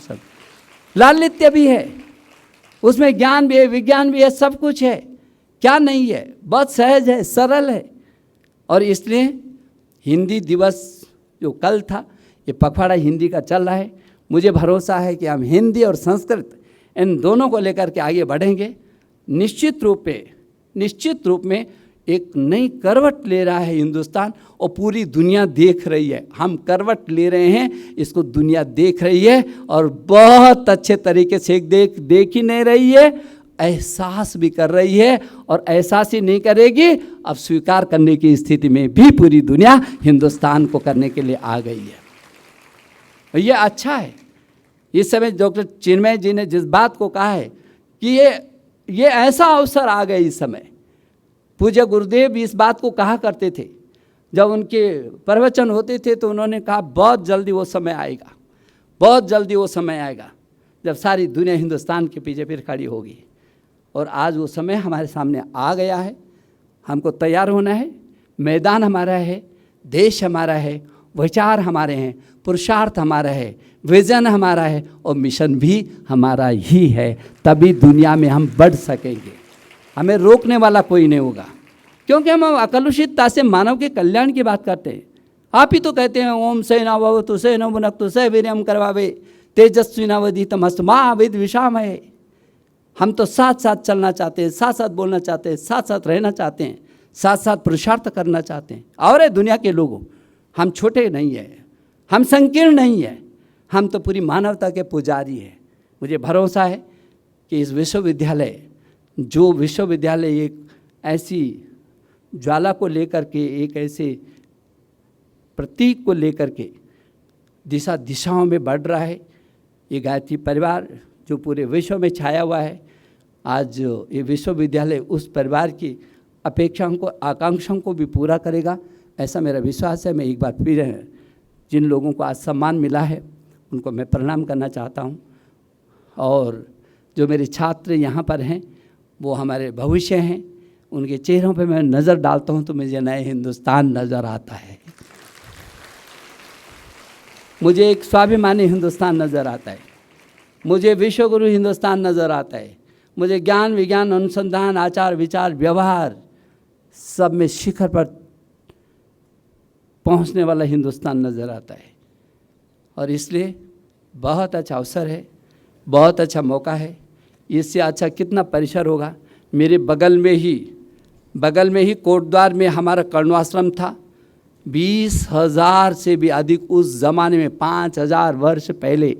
लालित्य भी है उसमें, ज्ञान भी है, विज्ञान भी है, सब कुछ है। क्या नहीं है, बहुत सहज है, सरल है। और इसलिए हिंदी दिवस जो कल था, ये पखवाड़ा हिंदी का चल रहा है। मुझे भरोसा है कि हम हिंदी और संस्कृत इन दोनों को लेकर के आगे बढ़ेंगे। निश्चित रूप में एक नई करवट ले रहा है हिंदुस्तान, और पूरी दुनिया देख रही है। हम करवट ले रहे हैं, इसको दुनिया देख रही है, और बहुत अच्छे तरीके से देख ही नहीं रही है, एहसास भी कर रही है। और एहसास ही नहीं करेगी, अब स्वीकार करने की स्थिति में भी पूरी दुनिया हिंदुस्तान को करने के लिए आ गई है। ये अच्छा है। इस समय डॉक्टर चिन्मय जी ने जिस बात को कहा है कि ये ऐसा अवसर आ गया इस समय। पूज्य गुरुदेव भी इस बात को कहा करते थे, जब उनके प्रवचन होते थे तो उन्होंने कहा बहुत जल्दी वो समय आएगा, बहुत जल्दी वो समय आएगा जब सारी दुनिया हिंदुस्तान के पीछे फिर खड़ी होगी। और आज वो समय हमारे सामने आ गया है। हमको तैयार होना है। मैदान हमारा है, देश हमारा है, विचार हमारे हैं, पुरुषार्थ हमारा है, विजन हमारा है, और मिशन भी हमारा ही है। तभी दुनिया में हम बढ़ सकेंगे। हमें रोकने वाला कोई नहीं होगा, क्योंकि हम अकलुषितता से मानव के कल्याण की बात करते हैं। आप ही तो कहते हैं ओम सेना भवतु सेनो भुनक्तु स वीर्यं करवावे तेजस्विनावधीतमस्तु मा विद्विषामहे। हम तो साथ साथ चलना चाहते हैं, साथ साथ बोलना चाहते हैं, साथ साथ रहना चाहते हैं, साथ साथ पुरुषार्थ करना चाहते हैं। और दुनिया के लोगों, हम छोटे नहीं हैं, हम संकीर्ण नहीं हैं, हम तो पूरी मानवता के पुजारी हैं। मुझे भरोसा है कि इस विश्वविद्यालय, जो विश्वविद्यालय एक ऐसी ज्वाला को लेकर के, एक ऐसे प्रतीक को लेकर के दिशाओं में बढ़ रहा है, ये गायत्री परिवार जो पूरे विश्व में छाया हुआ है, आज ये विश्वविद्यालय उस परिवार की अपेक्षाओं को, आकांक्षाओं को भी पूरा करेगा, ऐसा मेरा विश्वास है। मैं एक बार फिर जिन लोगों को आज सम्मान मिला है उनको मैं प्रणाम करना चाहता हूँ। और जो मेरे छात्र यहाँ पर हैं वो हमारे भविष्य हैं, उनके चेहरों पे मैं नज़र डालता हूँ तो मुझे नए हिंदुस्तान नज़र आता है, मुझे एक स्वाभिमानी हिंदुस्तान नज़र आता है। मुझे विश्वगुरु हिंदुस्तान नज़र आता है। मुझे ज्ञान विज्ञान अनुसंधान आचार विचार व्यवहार सब में शिखर पर पहुंचने वाला हिंदुस्तान नज़र आता है। और इसलिए बहुत अच्छा अवसर है, बहुत अच्छा मौका है। इससे अच्छा कितना परिसर होगा। मेरे बगल में ही कोटद्वार में हमारा कर्णवाश्रम था। 20,000 से भी अधिक उस ज़माने में, 5,000 वर्ष पहले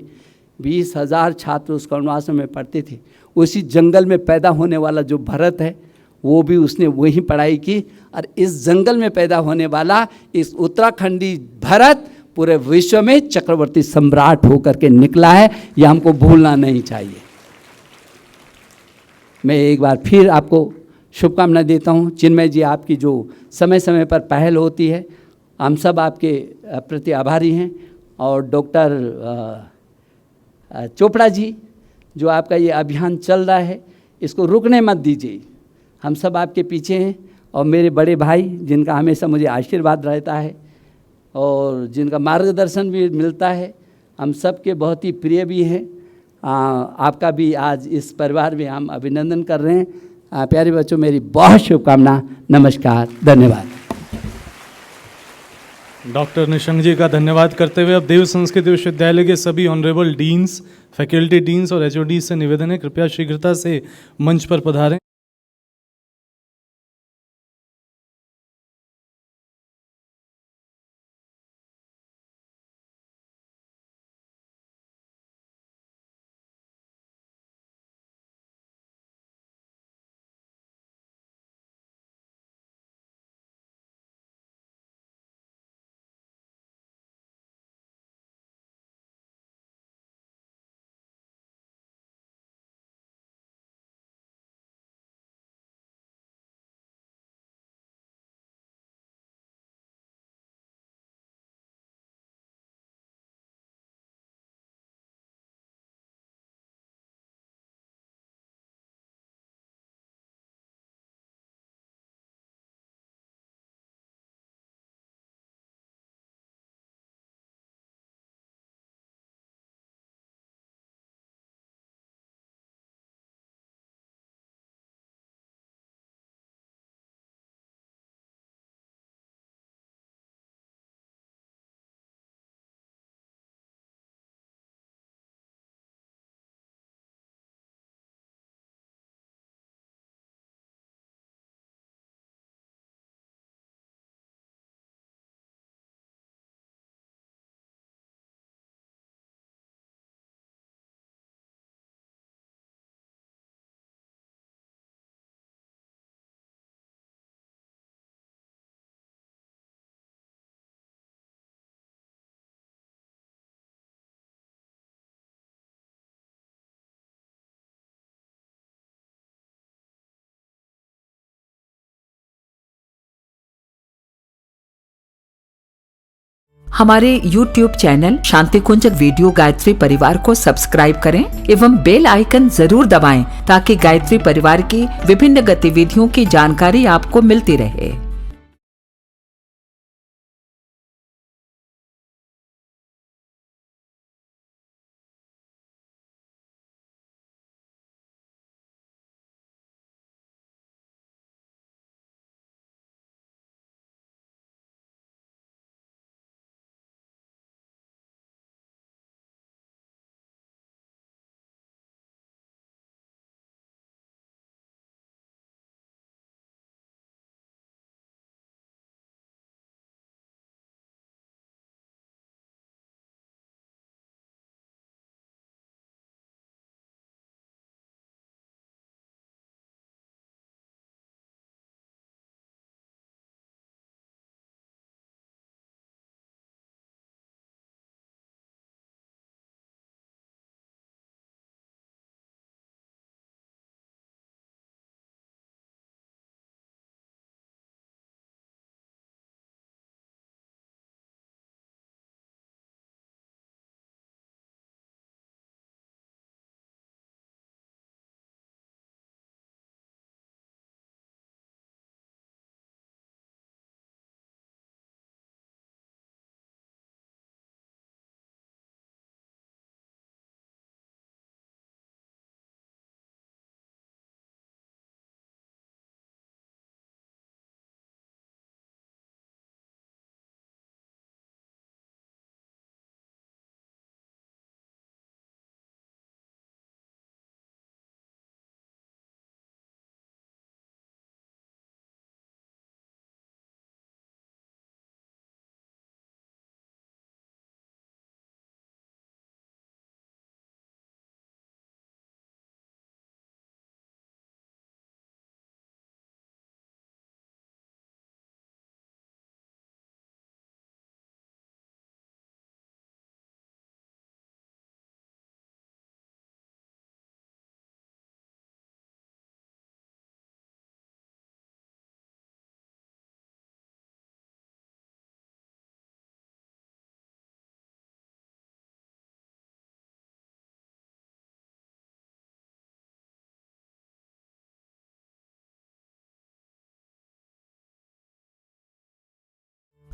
20,000 छात्र उस कर्णवाश्रम में पढ़ते थे। उसी जंगल में पैदा होने वाला जो भरत है, वो भी उसने वही पढ़ाई की। और इस जंगल में पैदा होने वाला इस उत्तराखंडी भरत पूरे विश्व में चक्रवर्ती सम्राट होकर के निकला है। यह हमको भूलना नहीं चाहिए। मैं एक बार फिर आपको शुभकामना देता हूँ। चिन्मय जी, आपकी जो समय समय पर पहल होती है, हम सब आपके प्रति आभारी हैं। और डॉक्टर चोपड़ा जी, जो आपका ये अभियान चल रहा है, इसको रुकने मत दीजिए। हम सब आपके पीछे हैं। और मेरे बड़े भाई, जिनका हमेशा मुझे आशीर्वाद रहता है और जिनका मार्गदर्शन भी मिलता है, हम सब के बहुत ही प्रिय भी हैं। आपका भी आज इस परिवार में हम अभिनंदन कर रहे हैं। प्यारे बच्चों, मेरी बहुत शुभकामना। नमस्कार, धन्यवाद। डॉक्टर निशंक जी का धन्यवाद करते हुए अब देव संस्कृत विश्वविद्यालय के सभी ऑनरेबल डीन्स, फैकल्टी डीन्स और एचओडी से निवेदन है, कृपया शीघ्रता से मंच पर पधारें। हमारे YouTube चैनल शांति कुंज वीडियो गायत्री परिवार को सब्सक्राइब करें एवं बेल आइकन जरूर दबाएं ताकि गायत्री परिवार की विभिन्न गतिविधियों की जानकारी आपको मिलती रहे।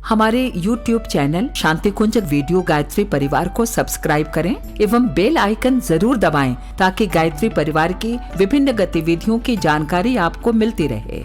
हमारे YouTube चैनल शांति कुंजक वीडियो गायत्री परिवार को सब्सक्राइब करें एवं बेल आइकन जरूर दबाएं ताकि गायत्री परिवार की विभिन्न गतिविधियों की जानकारी आपको मिलती रहे।